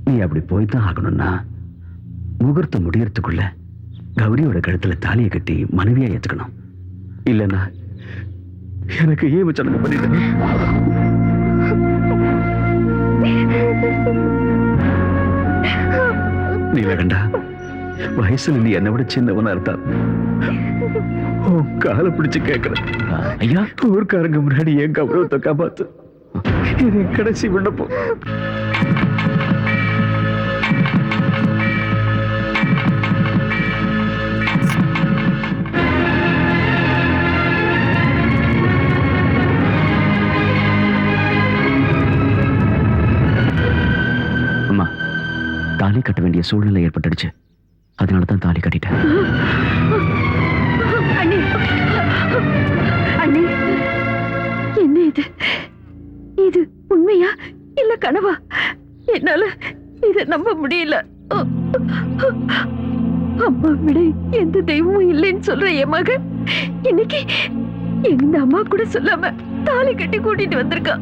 நீ அப்படி போய்தான் ஆகணும்னா முகூர்த்தம் முடியறதுக்குள்ள கௌரியோட கழுத்துல தாலியை கட்டி மனைவியா ஏத்துக்கணும். இல்லைன்னா எனக்கு ஏன் சடங்கு பண்ணிட்டு நீலகண்டா, வயசுல நீ என்னை விட சின்னவனா இருந்தா காலை பிடிச்சு கேட்கிறேன். ஐயா, ஊர்க்காரங்க முன்னாடி என் கௌரவத்தை காப்பாத்து. இது கடைசி விண்ணப்பம். அம்மா, தாலி கட்ட வேண்டிய சூழ்நிலை ஏற்பட்டுடுச்சு. அதனாலதான் தாலி கட்டிட்டேன். அண்ணி, அண்ணி, என்ன இது? இது உண்மையா இல்ல கனவா? என்னால இத நம்ப முடியல. அம்மா விட எந்த தெய்வமும் இல்லைன்னு சொல்ற என் மகன் இன்னைக்கு எந்த அம்மா கூட சொல்லாம தாலி கட்டி கூட்டிட்டு வந்திருக்கா.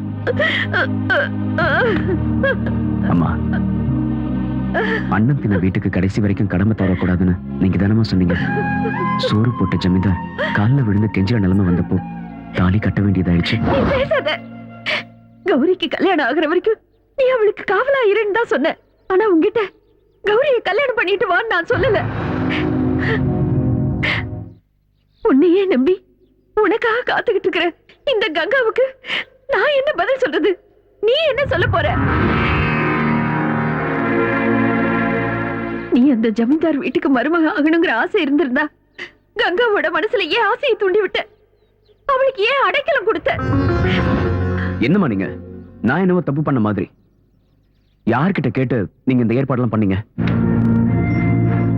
அம்மா, அண்ணன் தின வீட்டுக்கு கடைசி வரைக்கும் கடமை தரக்கூடாதுன்னு நீங்க தானமா சொன்னீங்க. சோறு போட்ட ஜமீன்தார் காலில் விழுந்து கெஞ்சிற நிலைமை வந்தப்போ தாலி கட்ட வேண்டியதாயிடுச்சு. நீ பேசாத. கௌரிக்கு கல்யாணம் ஆகுற வரைக்கும் நீ அவளுக்கு காவலா இருன்னு தான் சொன்ன. ஆனா உன்கிட்ட கௌரியை கல்யாணம் பண்ணிட்டு வான்னு நான் சொல்லல. உன்னையே நம்பி உனக்காக காத்துக்கிட்டு இருக்கிற இந்த கங்காவுக்கு நான் என்ன பதில் சொல்றது? நீ என்ன சொல்ல போற? நீ அந்த ஜமீன்தார் வீட்டுக்கு மருமக ஆகணுங்கிற ஆசை இருந்திருந்தா கங்காவோட மனசுல ஏன் ஆசையை தூண்டி விட்ட? அவளுக்கு ஏன் அடைக்கலம் கொடுத்த? என்னம்மா நீங்க? நான் என்னவோ தப்பு பண்ண மாதிரி யார்கிட்ட கேட்டு நீங்க இந்த ஏற்பாடெல்லாம் பண்ணீங்க?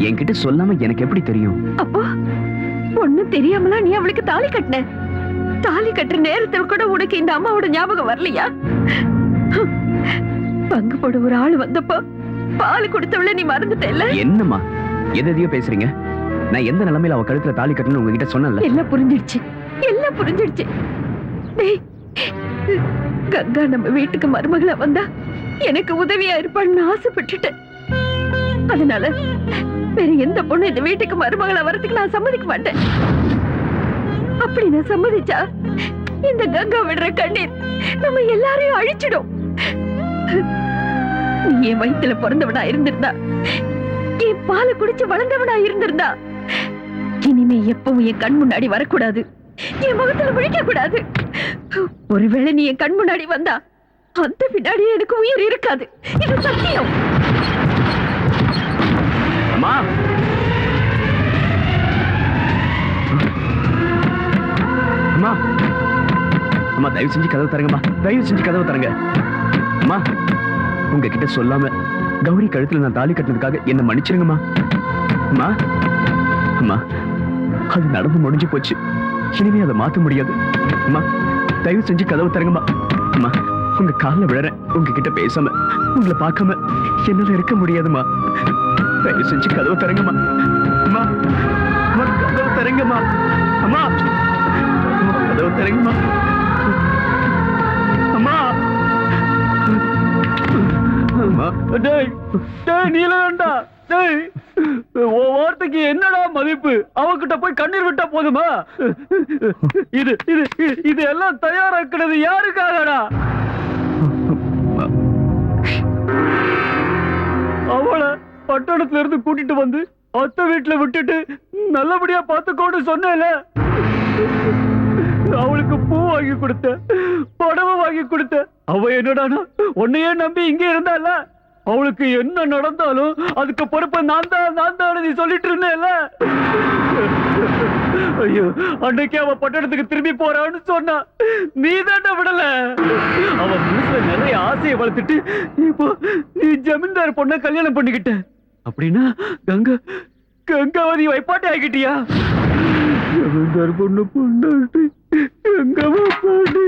என்கிட்ட சொல்லாம எனக்கு எப்படி தெரியும்? அப்போ ஒண்ணும் தெரியாமலா நீ அவளுக்கு தாலி கட்டின? தாலி கட்டுற நேரத்தில் கூட உனக்கு இந்த அம்மாவோட ஞாபகம் வரலையா? பங்கு போட ஒரு ஆள் வந்தப்போ பால் கொடுத்தவள நீ மறந்துட்டல? என்னம்மா எதையோ பேசுறீங்க? நான் எந்த நிலைமையில அவ கழுத்துல தாலி கட்டணும்னு உங்ககிட்ட சொன்னல? எல்லாம் புரிஞ்சிடுச்சு, எல்லாம் புரிஞ்சிடுச்சு. டேய், கங்கா நம்ம வீட்டுக்கு மருமகளா வந்தா எனக்கு உதவியா இருப்பான்னு ஆசைப்பட்டுட்டேன். அதனால வேற எந்த பொண்ணு இந்த வீட்டுக்கு மருமகளா வரதுக்கு நான் சம்மதிக்க மாட்டேன். அப்படி நான் சம்மதிச்சா இந்த கங்கா விடுற கண்ணீர் நம்ம எல்லாரையும் அழிச்சிடும். நீ என் வயித்துல பிறந்தவனா இருந்திருந்தா, என் பாலை குடிச்சு வளர்ந்தவனா இருந்திருந்தா, இனிமே எப்பவும் என் கண் முன்னாடி வரக்கூடாது, என் முகத்துல விழிக்க கூடாது. ஒருவேளை நீ என் கண் முன்னாடி வந்தா அந்த பின்னாடியே எனக்கு உயிர் இருக்காது. இது சத்தியம். அம்மா, அம்மா, அம்மா, தயவு செஞ்சு கதவு தரங்கம்மா, தயவு செஞ்சு கதவு தரங்க. அம்மா, உங்ககிட்ட சொல்லாம கௌரி கழுத்துல நான் தாலி கட்டினதுக்காக என்ன மன்னிச்சிருங்கம்மா. அம்மா, அம்மா, அது நடந்து முடிஞ்சு போச்சு. இனிமே அதை மாத்த முடியாது. அம்மா, தயவு செஞ்சு கதவு தரங்கம்மா. அம்மா, உங்க காலில் விழறேன். உங்ககிட்ட பேசாம உங்களை பார்க்காம என்னால இருக்க முடியாதுமா. தயவு செஞ்சு கதவு தரங்கம்மா. அம்மா, அம்மா, கதவு தரங்கம்மா. அம்மா, அம்மா, கதவு தரங்கம்மா. அம்மா, அம்மா. டேய், டேய் நீலகண்டா, டேய், உன் வார்த்தைக்கு என்னடா மதிப்பு? அவகிட்ட போய் கண்ணீர் விட்டா போதுமா? இது இது இது எல்லாம் தயாராக்குறது யாருக்காகடா? அவளை பட்டணத்துல இருந்து கூட்டிட்டு வந்து அத்தை வீட்டுல விட்டுட்டு நல்லபடியா பார்த்துக்கோன்னு சொன்னேல. அவளுக்கு பூ வாங்கி கொடுத்த, புடவை வாங்கி கொடுத்த. அவ என்னடானா உன்னையே நம்பி இங்க இருந்தால. அவளுக்கு என்ன நடந்தாலும் அதுக்கு பொறுப்பை நான் தான் நீ சொல்லிட்டு இருந்தேல. ஐயோ, அன்னைக்கே அவ பட்டணத்துக்கு திரும்பி போறான்னு சொன்னா நீ தாண்டா விடல. அவ மனசுல நிறைய ஆசையை வளர்த்துட்டு இப்போ நீ ஜமீன்தார் பொண்ண கல்யாணம் பண்ணிக்கிட்ட. அப்படின்னா கங்காவதி வைப்பாட்டி ஆகிட்டியா? ஜமீன்தார் பொண்ணு பொண்ணாட்டி கங்கா வைப்பாட்டி.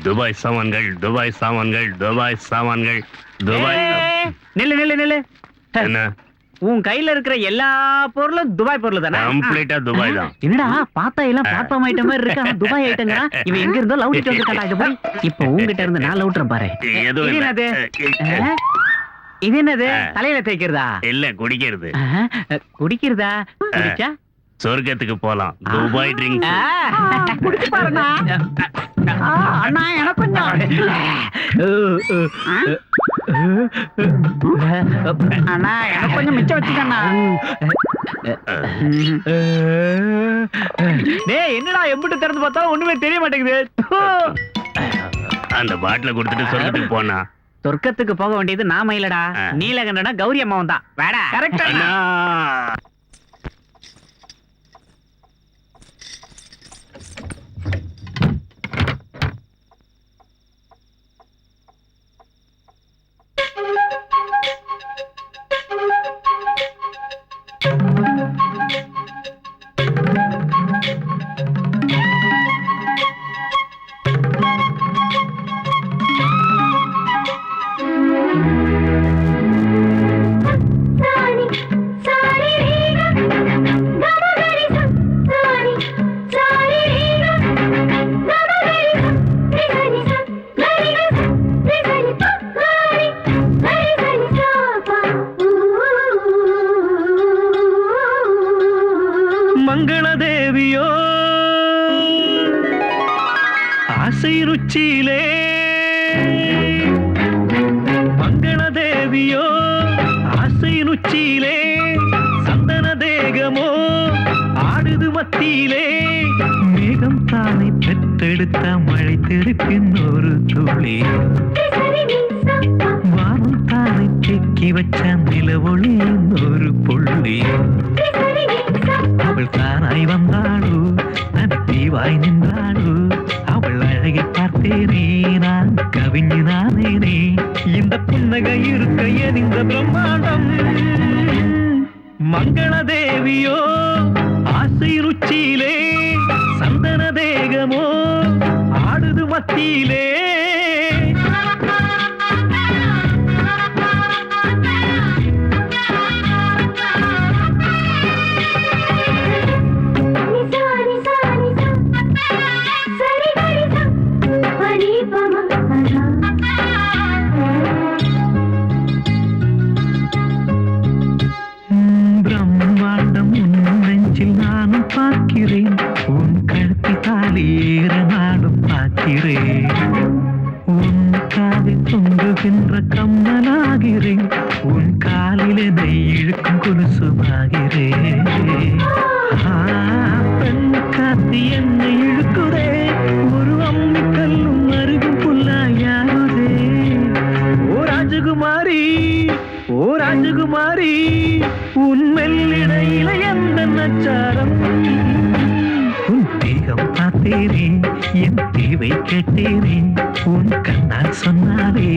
துபாய் சாமான்கள், துபாய் சாமான்கள், துபாய் சாமான்கள், துபாய். நில்லு நில்லு நில்லு. என்ன உன் கையில இருக்கிற எல்லா பொருளும் துபாய் பொருள் தானே? கம்ப்ளீட்டா துபாய் தான். என்னடா பார்த்தா எல்லாம் பாட்பாம் ஐட்டம் மாதிரி இருக்கா? துபாய் ஐட்டங்கா? இவன் எங்க இருந்தோ லவுட்டிட்டு வந்திருக்காடா. இது போய் இப்போ உங்ககிட்ட இருந்து நான் லவுட்டுறேன் பாரு. எதுவும் இது இல்ல. என்னது? இது என்னது? தலையில தேய்க்கிறதா? இல்ல, குடிக்கிறது. குடிக்கிறதா? குடிச்சா சொர்க்கத்துக்கு போலாம். Dubai drinks. குடிச்சு பாருண்ணா. அண்ணா எனக்கு கொஞ்சம். அண்ணா எனக்கு கொஞ்சம் மிச்சம் வச்சுக்கண்ணா. டேய், என்னடா எம்பிட்டு திறந்து பார்த்தா ஒண்ணுமே தெரிய மாட்டேங்குது. அந்த பாட்டில கொடுத்துட்டு சொர்க்கத்துக்கு போனா. சொர்க்கத்துக்கு போக வேண்டியது நாம இல்லடா, நீலகண்டனா கௌரி அம்மாவும் தான். வேடா கரெக்டா? மங்களதேவியோ ஆசை ருச்சியிலே, மங்களதேவியோ ஆசை ருச்சியிலே, சந்தன தேகமோ ஆடுது மத்தியிலே, மேகம் தானை பெற்றெடுத்த மழை திருப்பின் ஒரு துளி, வானம் தானை தேக்கி வச்ச நிலவொளியின் ஒரு புள்ளி, அவள் தானாய் வந்தாளோ தனித்தீவாய் நின்றாளோ, அவள் அழகை பார்த்தேனே நான் கவிஞு நானேனே, இந்த புன்னகை இருக்க எனிந்த பிரம்மாண்டம். மங்களதேவியோ ஆசை ருச்சியிலே, சந்தன தேகமோ ஆடுது மத்தியிலே. பிரம்மாண்டம் உன் நெஞ்சில் நானும் பார்க்கிறேன், உன் கழுத்தி தாலேற நானும் பார்க்கிறேன், உன் காதில் தொங்குகின்ற கம்மலாகிறேன், உன் காலில் என்னை இழுக்கும் கொலுசுமாகிறேன். பெண் காத்தி என்னை இழுக்குதே, ஒரு அம்மி கல்லும் அருகும் புல்லாயாகுதே. ஓ ராஜகுமாரி, ஓ ராஜகுமாரி, உன் மெல்லிடையில எந்த நச்சாரம், உன் தேகம் பார்த்தேனே, என் தேவை கேட்டேனே, உன் கண்ணால் சொன்னாலே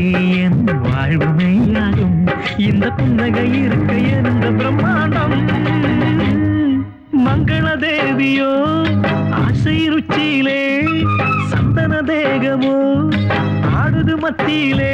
என் வாழ்வு மெய்யாகும், இந்த புன்னகை இருக்க எந்த பிரம்மாண்டம். மங்களதேவியோ ஆசை ருச்சியிலே, சந்தன தேகமோ ஆடுது மத்தியிலே.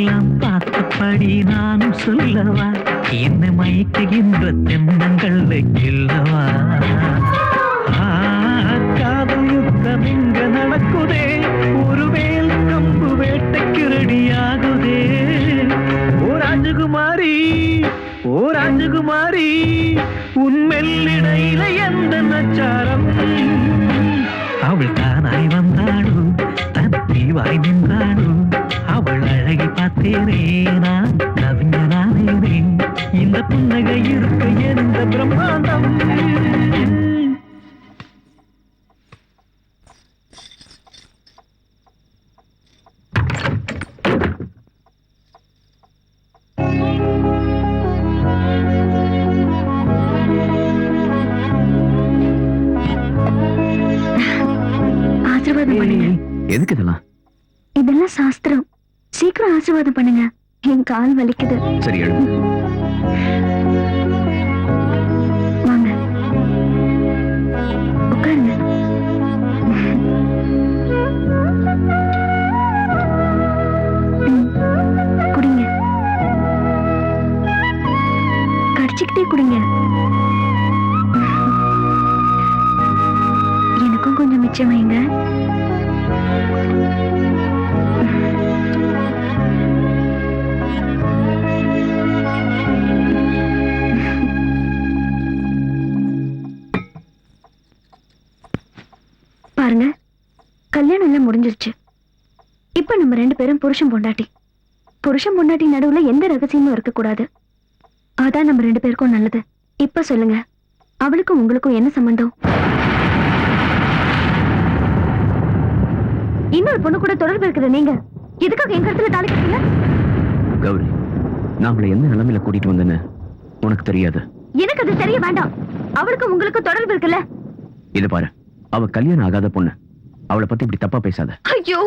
எல்லாம் பார்த்தபடி நானும் சொல்லவா, என்னை மயக்குகின்ற தென்னங்கள் இல்லவா? காதல் யுத்தம் இங்க நடக்குதே, ஒரு வேல் கம்பு வேட்டைக்கு ரெடியாகுதே. ஓ ராஜகுமாரி, ஓ ராஜகுமாரி, உன் மெல்லிடையில எந்த நச்சாரம்? அவள் தானாய் வந்தாளோ, தன் தீவாய் நின்றாளோ, அவள் அழகை பார்த்தேனே, நான் கவிஞனானேனே. இந்த புன்னகை இருக்க எந்த பிரம்மாண்டம்? ஆசீர்வாதம் பண்ணுங்க. எதுக்கு இதெல்லாம்? இதெல்லாம் சாஸ்திரம். சீக்கிரம் ஆசீர்வாதம் பண்ணுங்க, என் கால் வலிக்குது. சரி எழுது. வாங்க உட்காருங்க. குடிங்க, கடிச்சுக்கிட்டே குடிங்க. எனக்கும் கொஞ்சம் மிச்சம் வைங்க. பாருங்க, கல்யாணம் எல்லாம் முடிஞ்சிருச்சு. இப்ப நம்ம 2 பேரும் புருஷன் பொண்டாட்டி. புருஷன் பொண்டாட்டி நடுவுல எந்த ரகசியமும் இருக்க கூடாது. அதான் நம்ம 2 பேருக்கும் நல்லது. இப்ப சொல்லுங்க, அவளுக்கும் உங்களுக்கும் என்ன சம்பந்தம்? இன்னொரு பொண்ணு கூட தொடர்பு இருக்கிற நீங்க எதுக்காக என் கருத்துல தாலி கட்டுறீங்க? கௌரி, நான் அவளை எந்த நிலைமையில கூட்டிட்டு வந்தேன்னு உனக்கு தெரியாது. எனக்கு அது தெரிய வேண்டாம். அவளுக்கும் உங்களுக்கும் தொடர்பு இருக்குல்ல? இது பாரு, அவ கல்யாணம் ஆகாத பொண்ணு. அவளை பத்தி இப்படி தப்பா பேசாத. ஐயோ,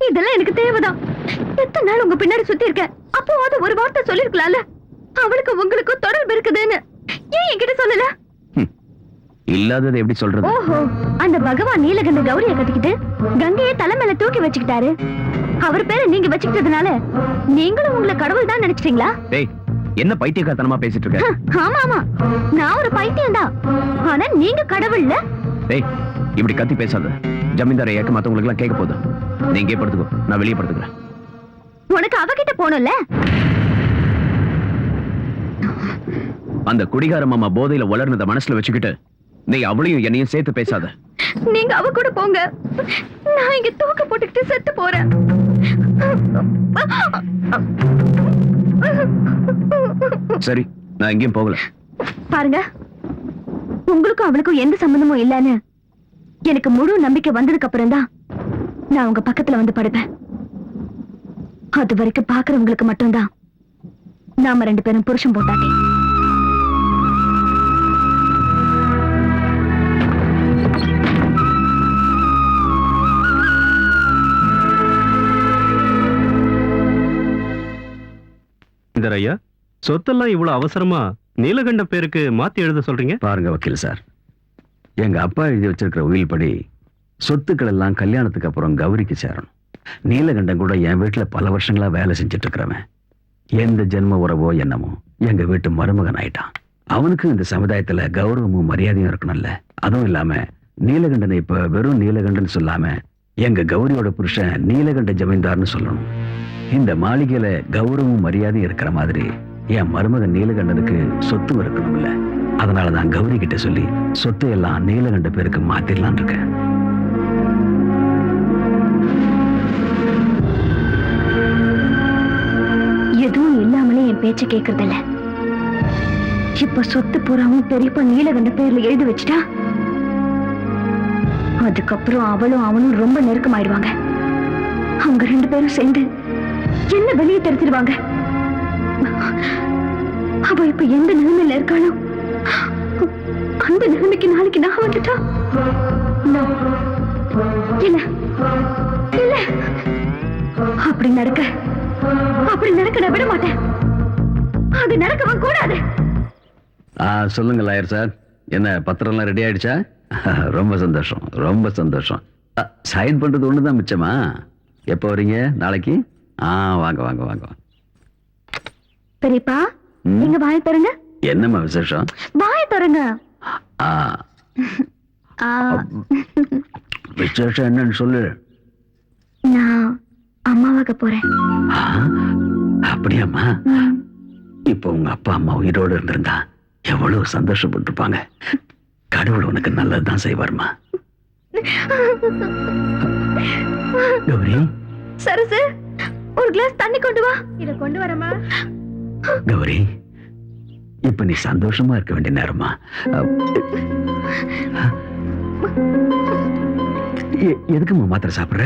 இதெல்லாம் எனக்கு தேவைதான். எத்தனை நாள் உங்க பின்னாடி சுத்தி இருக்கேன். அப்போ அது ஒரு வார்த்தை சொல்லிருக்கலாம்ல, அவளுக்கு உங்களுக்கும் தொடர்பு இருக்குதுன்னு. ஏன் என்கிட்ட சொல்லல? இல்லாதது எப்படி சொல்றது? ஓஹோ, அந்த பகவான் நீலகண்ட கௌரிய கட்டிக்கிட்டு கங்கையை தலை மேல தூக்கி வச்சுக்கிட்டாரு. அவர் பேரை நீங்க வச்சுக்கிட்டதுனால நீங்களும் உங்களை கடவுள் தான் நினைச்சிட்டீங்களா? டேய், என்ன பைத்தியக்காரத்தனமா பேசிட்டு இருக்க? ஆமா ஆமா, நான் ஒரு பைத்தியம் தான். ஆனா நீங்க கடவுள்ல. டேய், இப்படி கத்தி பேசாத. ஜமீன்தாரை ஏக்க மத்தவங்களுக்கு எல்லாம் கேட்க போதும். நீ இங்கே படுத்துக்கோ, நான் வெளியே படுத்துக்கிறேன். உனக்கு அவகிட்ட போகணும்ல. அந்த குடிகார மாமா போதையில வளர்னத மனசுல வச்சுக்கிட்டு நீ அவளையும் என்னையும் சேர்த்து பேசாத. நீங்க அவ கூட போங்க, நான் இங்க தூக்க போட்டுக்கிட்டு செத்து போறேன். சரி, நான் எங்கேயும் போகல. பாருங்க, உங்களுக்கும் அவளுக்கும் எந்த சம்பந்தமும் இல்லன்னு எனக்கு முழு நம்பிக்கை வந்ததுக்கு அப்புறம் தான் நான் உங்க பக்கத்துல வந்து படுப்பேன். அது வரைக்கும் பாக்குறவங்களுக்கு மட்டும்தான் நாம 2 பேரும் புருஷன் பொண்டாட்டி. இந்த ஐயா, சொத்தெல்லாம் இவ்வளவு அவசரமா நீலகண்ட பேருக்கு மாத்தி எழுத சொல்றீங்க? பாருங்க வக்கீல் சார், எங்க அப்பா எழுதி வச்சிருக்கிற உயில் படி சொத்துக்கள் எல்லாம் கல்யாணத்துக்கு அப்புறம் கௌரிக்கு சேரணும். நீலகண்டன் கூட என் வீட்டுல பல வருஷங்களா வேலை செஞ்சுட்டு இருக்கிறவன். எந்த ஜென்ம உறவோ என்னமோ எங்க வீட்டு மருமகன் ஆயிட்டான். அவனுக்கு இந்த சமுதாயத்துல கௌரவமும் மரியாதையும் இருக்கணும்ல. அதுவும் இல்லாம நீலகண்டனை இப்ப வெறும் நீலகண்டன் சொல்லாம எங்க கௌரியோட புருஷன் நீலகண்ட ஜமீன்தார்னு சொல்லணும். இந்த மாளிகையில கௌரவமும் மரியாதையும் இருக்கிற மாதிரி என் மருமகன் நீலகண்டனுக்கு சொத்து இருக்கணும்ல. அதனாலதான் கௌரி கிட்ட சொல்லி சொத்து எல்லாம் நீலகண்ட பேருக்கு மாத்திரலாம் இருக்கேன். எதுவும் இல்லாமலே என் பேச்ச கேக்குறதில்ல. இப்ப சொத்து பூராவும் பெரியப்பா நீலகண்ட பேர்ல எழுதி வச்சுட்டா அதுக்கப்புறம் அவளும் அவனும் ரொம்ப நெருக்கமாயிடுவாங்க. அவங்க 2 பேரும் சேர்ந்து என்ன வெளியே தெரிஞ்சிருவாங்க. அவ இப்ப எந்த நிலைமையில இருக்காளோ அந்த நிலைமைக்கு நாளைக்கு நான் வந்துட்டா இல்ல இல்ல, அப்படி நடக்க நான் விட மாட்டேன். அது நடக்கவும் கூடாது. சொல்லுங்க லாயர் சார், என்ன பத்திரம் எல்லாம் ரெடி ஆயிடுச்சா? ரொம்ப சந்தோஷம், ரொம்ப சந்தோஷம். சைன் பண்றது ஒண்ணுதான் மிச்சமா? எப்போ வரீங்க? நாளைக்கு? வாங்க வாங்க வாங்க. பெரியப்பா ம்? நீங்க வாயை தருங்க, என்னம்மா விசேஷம்? வாயை தருங்க. ஆ, ஆ, விசேஷம் என்னன்னு சொல்லு. நான் அம்மாவாக போறேன். ஆ, அப்படியாம்மா? இப்போ உங்க அப்பா அம்மா உயிரோடு இருந்திருந்தா எவ்வளவு சந்தோஷப்பட்டிருப்பாங்க. கடவுள் உனக்கு நல்லதுதான் செய்வார்மா. கௌரி, சரசு, ஒரு கிளாஸ் தண்ணி கொண்டு வா. இத கொண்டு வரமா? கௌரி, இப்ப நீ சந்தோஷமா இருக்க வேண்டிய நேரமா. எதுக்குமா மாத்திரை சாப்பிடுற?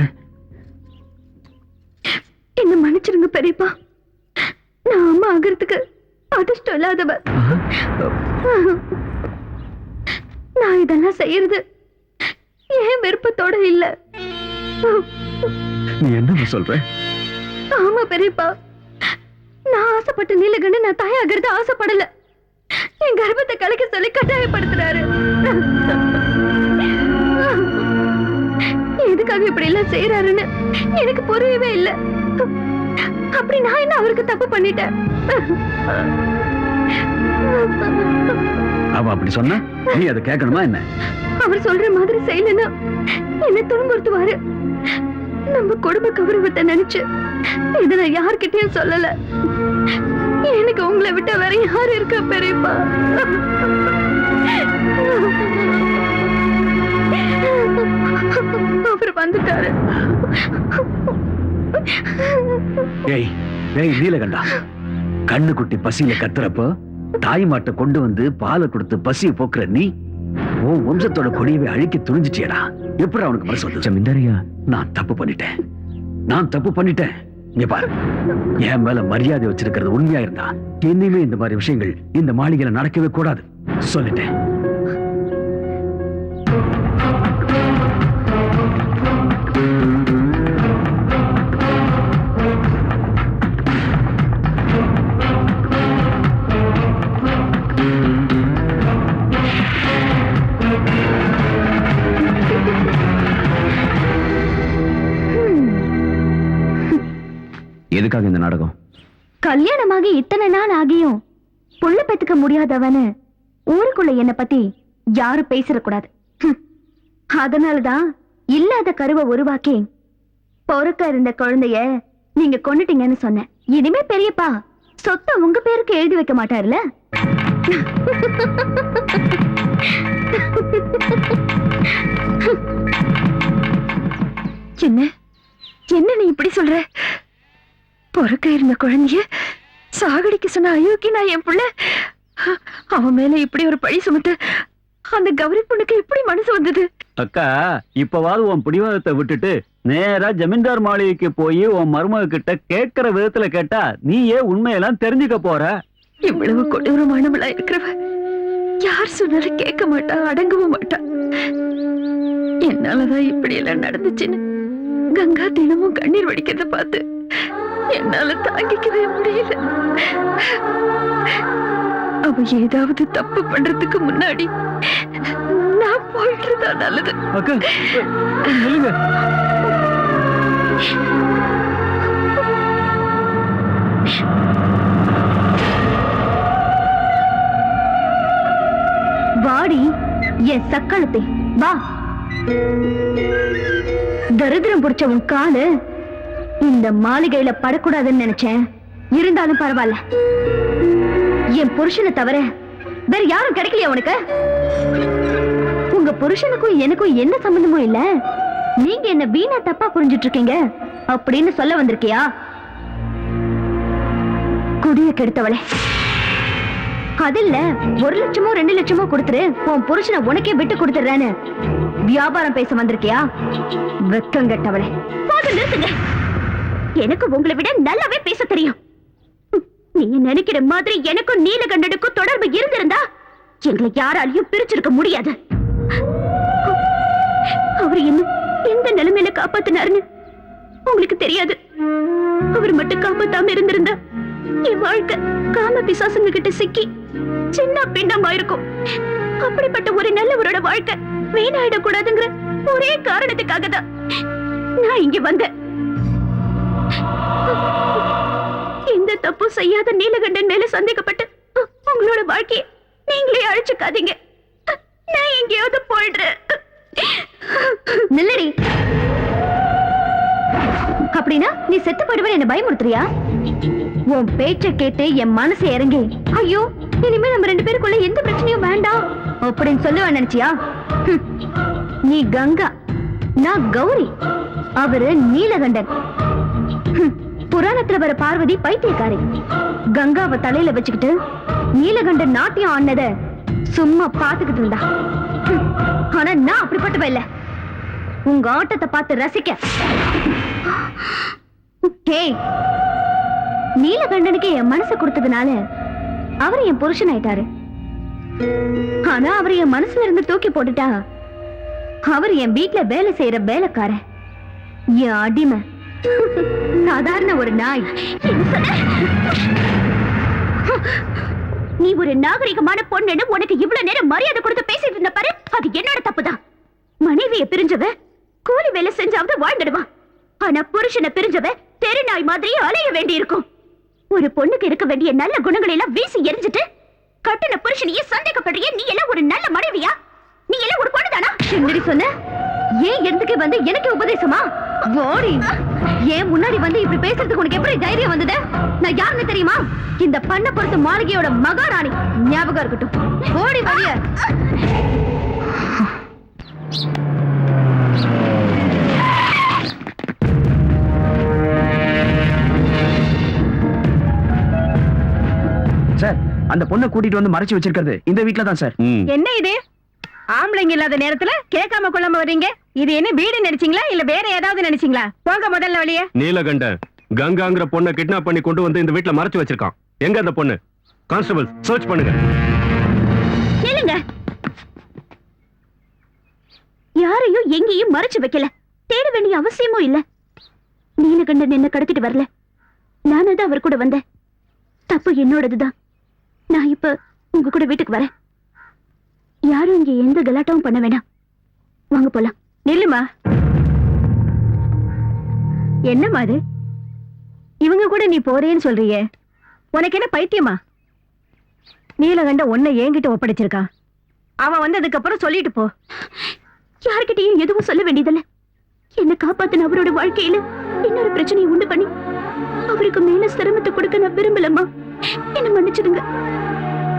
என்ன மன்னிச்சிருங்க பெரியப்பா, நான் அம்மா ஆகிறதுக்கு அதிர்ஷ்டம் இல்லாதவ. நான் இதெல்லாம் செய்யறது ஏன் விருப்பத்தோட இல்ல. நீ என்னமா சொல்ற? ஆமா பெரியப்பா, நான் ஆசைப்பட்ட நீலகண்ட நான் தாயாகிறது ஆசைப்படல. என் கர்ப்பத்தை கலைக்க சொல்லி கட்டாயப்படுத்துறாரு. எதுக்காக இப்படி எல்லாம் செய்யறாருன்னு எனக்கு புரியவே இல்ல. அப்படி நான் என்ன அவருக்கு தப்பு பண்ணிட்டேன்? அவ அப்படி சொன்னா நீ அதை கேட்கணுமா என்ன? அவர் சொல்ற மாதிரி செய்யலன்னா என்ன துன்புறுத்துவாரு. நம்ம குடும்ப கௌரவத்தை நினைச்சு இதை நான் யார்கிட்டயும் சொல்லல. எனக்கு உங்களை விட்ட வேற யாரு இருக்கா பெரியப்பா? அவர் வந்துட்டாரு. ஏய் ஏய் நீலகண்டா, கண்ணு குட்டி பசியில கத்துறப்போ தாய் மாட்டை கொண்டு வந்து பாலை கொடுத்து பசியை போக்குற நீ உன் வம்சத்தோட கொடியவே அழிக்க துணிஞ்சிட்டியடா. எப்படி அவனுக்கு மனசு வந்து? ஜமீன்தாரியா, நான் தப்பு பண்ணிட்டேன். இங்க பாரு, என் மேல மரியாதை வச்சிருக்கிறது உண்மையா இருந்தா இனிமே இந்த மாதிரி விஷயங்கள் இந்த மாளிகையில நடக்கவே கூடாது சொல்லிட்டேன். எதுக்காக இந்த நாடகம்? கல்யாணமாகி இத்தனை நாள் ஆகியும் புள்ள பெத்துக்க முடியாதவனு ஊருக்குள்ள என்ன பத்தி யாரும் பேசிடக்கூடாது. அதனாலதான் இல்லாத கருவை உருவாக்கி பொறுக்க இருந்த குழந்தைய நீங்க கொன்னுட்டீங்கன்னு சொன்னேன். இனிமே பெரியப்பா சொத்தை உங்க பேருக்கு எழுதி வைக்க மாட்டாருல. என்ன நீ இப்படி சொல்ற? பொறுக்க இருந்த குழந்தைய சாகடிக்க சொன்ன அயோக்கி நான் என் புள்ள. அவன் மேல இப்படி ஒரு பழி சுமத்து அந்த கௌரி பொண்ணுக்கு எப்படி மனசு வந்தது? அக்கா, இப்பவாது உன் பிடிவாதத்தை விட்டுட்டு நேரா ஜமீன்தார் மாளிகைக்கு போய் உன் மருமக கிட்ட கேட்கிற விதத்துல கேட்டா நீயே உண்மையெல்லாம் தெரிஞ்சுக்க போற. இவ்வளவு கொடூரமானவளா இருக்கிறவ யார் சொன்னாலும் கேட்க மாட்டா, அடங்கவும் மாட்டா. என்னாலதான் இப்படி எல்லாம் நடந்துச்சுன்னு கங்கா தினமும் கண்ணீர் வடிக்கிறத பார்த்து என்னால தாங்கிக்கவே முடியல. அவ ஏதாவது தப்பு பண்றதுக்கு முன்னாடி நான் போயிட்டுறதா நல்லது. அக்கா சொல்லுங்க. வாடி என் சக்களத்தை வா. தரித்திரம் பிடிச்ச உன் காலு இந்த மாளிகையில படக்கூடாதுன்னு நினைச்சேன். இருந்தாலும் பரவாயில்ல, என் புருஷனை தவிர வேற யாரும் கிடைக்கலையா உனக்கு? உங்க புருஷனுக்கும் எனக்கும் என்ன சம்பந்தமும் இல்ல. நீங்க என்ன வீணா தப்பா புரிஞ்சிட்டு இருக்கீங்க அப்படின்னு சொல்ல வந்திருக்கியா? குடிய கெடுத்தவளே, அதில்ல 1 லட்சமோ 2 லட்சமோ கொடுத்துரு உன் புருஷனை உனக்கே விட்டு கொடுத்துறேன்னு வியாபாரம் பேச வந்திருக்கியா? வெக்கம் கெட்டவளே, போதும் நிறுத்துங்க. எனக்கு உங்களை விட நல்லாவே பேச தெரியும். நீங்க நினைக்கிற மாதிரி எனக்கும் நீலகண்டனுக்கும் தொடர்பு இருந்திருந்தா எங்களை யாராலையும் பிரிச்சிருக்க முடியாது. அவர் இன்னும் எந்த நிலைமையில காப்பாத்தினாருன்னு உங்களுக்கு தெரியாது. அவர் மட்டும் காப்பாத்தாம இருந்திருந்தா என் வாழ்க்கை காம பிசாசுங்க கிட்ட சிக்கி சின்ன பின்னமாயிருக்கும். அப்படிப்பட்ட ஒரு நல்லவரோட வாழ்க்கை வீணாயிடக்கூடாதுங்கிற ஒரே காரணத்துக்காக தான் நான் இங்க வந்தேன். இந்த எந்த தப்பும் செய்யாத நீலகண்டன் மேல சந்தேகப்பட்டு உங்களோட வாழ்க்கையை நீங்களே அழிச்சுக்காதீங்க. நான் எங்கேயாவது போயிடுறேன். நில்லடி. அப்படின்னா நீ செத்து போயிடுவேன் என்ன பயமுறுத்துறியா? உன் பேச்ச கேட்டு என் மனசு இறங்கி ஐயோ இனிமே நம்ம 2 பேருக்குள்ள எந்த பிரச்சனையும் வேண்டாம் அப்படின்னு சொல்லுவேன் நினைச்சியா? நீ கங்கா, நான் கௌரி, அவரு நீலகண்டன். புராணத்துல வர பார்வதி பைத்தியக்காரி. கங்காவை தலையில வச்சுக்கிட்டு நீலகண்டன் நாட்டியம் ஆனத சும்மா பாத்துக்கிட்டு இருந்தா. ஆனா நான் அப்படிப்பட்டவ இல்ல, உங்க ஆட்டத்தை பார்த்து ரசிக்க. நீலகண்டனுக்கு என் மனசை கொடுத்ததுனால அவர் என் புருஷன் ஆயிட்டாரு. ஆனா அவர் என் மனசுல இருந்து தூக்கி போட்டுட்டா அவர் என் வீட்டுல வேலை செய்யற வேலைக்காரன், என் அடிமை, சாதாரண ஒரு நாய். நீ ஒரு நாகரிகமான பொண்ணுன்னு உனக்கு இவ்வளவு நேரம் மரியாதை கொடுத்து பேசிட்டு இருந்த பாரு, அது என்னோட தப்புதான். மனைவியை பிரிஞ்சவ கூலி வேலை செஞ்சாவது வாழ்ந்துடுவான். ஆனா புருஷனை பிரிஞ்சவ தெரு நாய் மாதிரி அலைய வேண்டி இருக்கும். ஒரு பொண்ணுக்கு இருக்க வேண்டிய நல்ல குணங்களை எல்லாம் வீசி எரிஞ்சிட்டு கட்டின புருஷனையே சந்தேகப்படுறிய. நீ எல்லாம் ஒரு நல்ல மனைவியா? நீ எல்லாம் ஒரு பொண்ணுதானா? சுந்தரி சொன்ன ஏன் எதுக்கு வந்து எனக்கு உபதேசமா? ஓடி ஏன் முன்னாடி வந்து இப்படி பேசுறதுக்கு உனக்கு எப்படி தைரியம் வந்தது? நான் யாருன்னு தெரியுமா? இந்த பண்ண பொறுத்த மாளிகையோட மகாராணி. ஞாபகம் இருக்கட்டும். ஓடி வழிய. சார், அந்த பொண்ணை கூட்டிட்டு வந்து மறைச்சு வச்சிருக்கிறது இந்த வீட்ல தான் சார். என்ன இது ஆம்பளைங்க இல்லாத நேரத்துல கேட்காம கொள்ளாம வர்றீங்க? இது என்ன வீடு நினைச்சீங்களா இல்ல வேற ஏதாவது நினைச்சீங்களா? போங்க முதல்ல வெளியே. நீலகண்டன் கங்காங்கிற பொண்ணை கிட்னாப் பண்ணி கொண்டு வந்து இந்த வீட்டுல மறைச்சு வச்சிருக்கான். எங்க அந்த பொண்ணு? கான்ஸ்டபிள் சர்ச் பண்ணுங்க. நில்லுங்க. யாரையும் எங்கேயும் மறைச்சு வைக்கல, தேட வேண்டிய அவசியமும் இல்ல. நீலகண்டன் என்ன கடத்திட்டு வரல, நானே தான் அவர் கூட வந்தேன். தப்பு என்னோடதுதான். நான் இப்ப உங்க கூட வீட்டுக்கு வரேன். யாரும் இங்க எந்த கலாட்டாவும் பண்ண வேண்டாம். வாங்க போலாம். நில்லுமா. என்னம்மா அது? இவங்க கூட நீ போறேன்னு சொல்றியே, உனக்கு என்ன பைத்தியமா? நீலகண்ட உன்னை என்கிட்ட ஒப்படைச்சிருக்கான். அவன் வந்ததுக்கு அப்புறம் சொல்லிட்டு போ. யார்கிட்டயும் எதுவும் சொல்ல வேண்டியதில்ல. என்ன காப்பாத்தின அவரோட வாழ்க்கையில இன்னொரு பிரச்சனையை உண்டு பண்ணி அவருக்கு மேல சிரமத்தை கொடுக்க நான் விரும்பலம்மா. என்ன மன்னிச்சிடுங்க.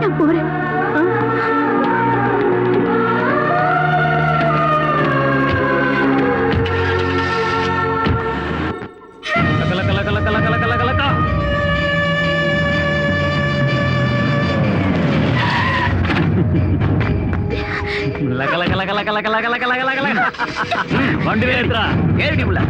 நான் போறேன். வண்டி வேத்ரா ஏறி உள்ள.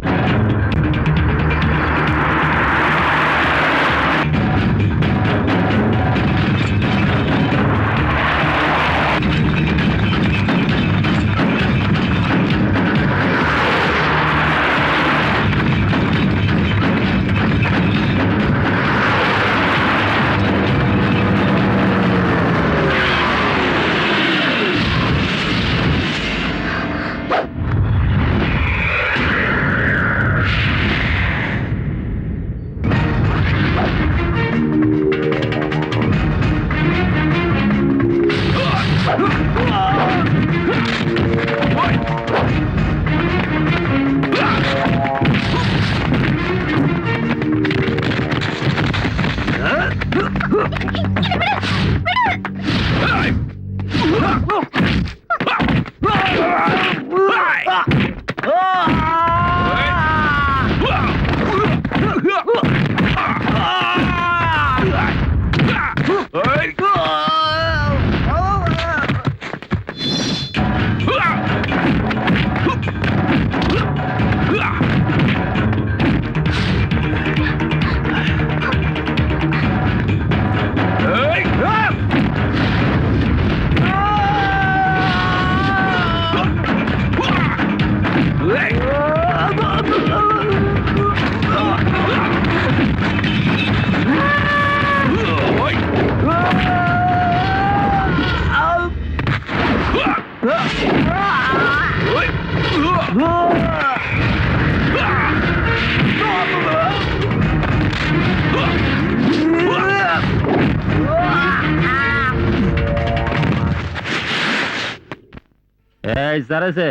ஏய் சரசு,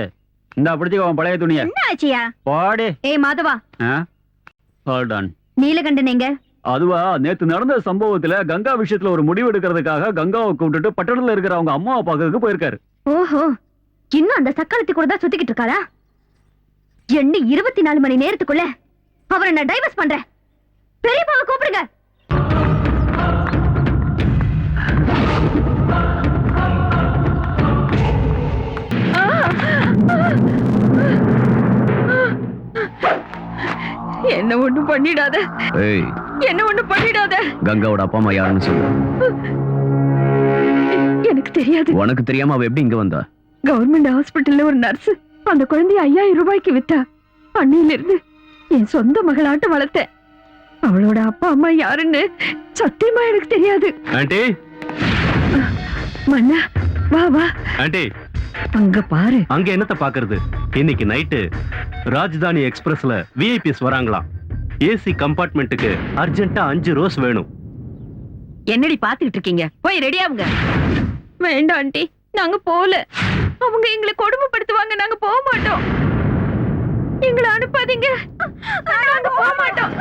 இந்த பிடிச்சிக்க உன் பழைய துணிய. என்ன ஆச்சியா? போடி. ஏய் மாதவா, ஹோல்ட் ஆன். நீலகண்டன் எங்க? அதுவா, நேத்து நடந்த சம்பவத்துல கங்கா விஷயத்துல ஒரு முடிவு எடுக்கிறதுக்காக கங்காவை கூப்பிட்டுட்டு பட்டணத்துல இருக்கிற அவங்க அம்மாவை பார்க்கறதுக்கு போயிருக்காரு. ஓஹோ, இன்னும் அந்த சக்காலத்தி கூட தான் சுத்திக்கிட்டு இருக்காரா? என்ன 24 மணி நேரத்துக்குள்ள அவரை நான் டைவர்ஸ் பண்றேன். பெரியப்பாவை கூப்பிடுங்க. என்ன ஒண்ணும் பண்ணிடாத, ஏய், என்ன ஒண்ணும் பண்ணிடாத. கங்காவோட அப்பா அம்மா யாருன்னு சொல்லு. எனக்கு தெரியாது. உனக்கு தெரியாம அவ எப்படி இங்க வந்தா? கவர்மெண்ட் ஹாஸ்பிட்டல்ல ஒரு நர்ஸ் அந்த குழந்தைய 5000 ரூபாய்க்கு வித்தா. அன்னையில இருந்து என் சொந்த மகளாட்டம் வளர்த்தேன். அவளோட அப்பா அம்மா யாருன்னு சத்தியமா எனக்கு தெரியாது. ஆண்டி, மன்னா வா வா, ஆண்டி, அங்க பாரு. அங்க என்னத்த பாக்குறது? இன்னைக்கு நைட்டு ராஜ்தானி எக்ஸ்பிரஸ்ல விஐபிஸ் வராங்களாம். ஏசி கம்பார்ட்மெண்ட்டுக்கு அர்ஜென்ட்டா 5 ரோஸ் வேணும். என்னடி பாத்துக்கிட்டு இருக்கீங்க? போய் ரெடி ஆகுங்க. வேண்டாம் ஆண்டி, நாங்க போல. அவங்க எங்களை கொடுமைப்படுத்துவாங்க, நாங்க போக மாட்டோம். எங்களை அனுப்பாதீங்க, நாங்க போக மாட்டோம்.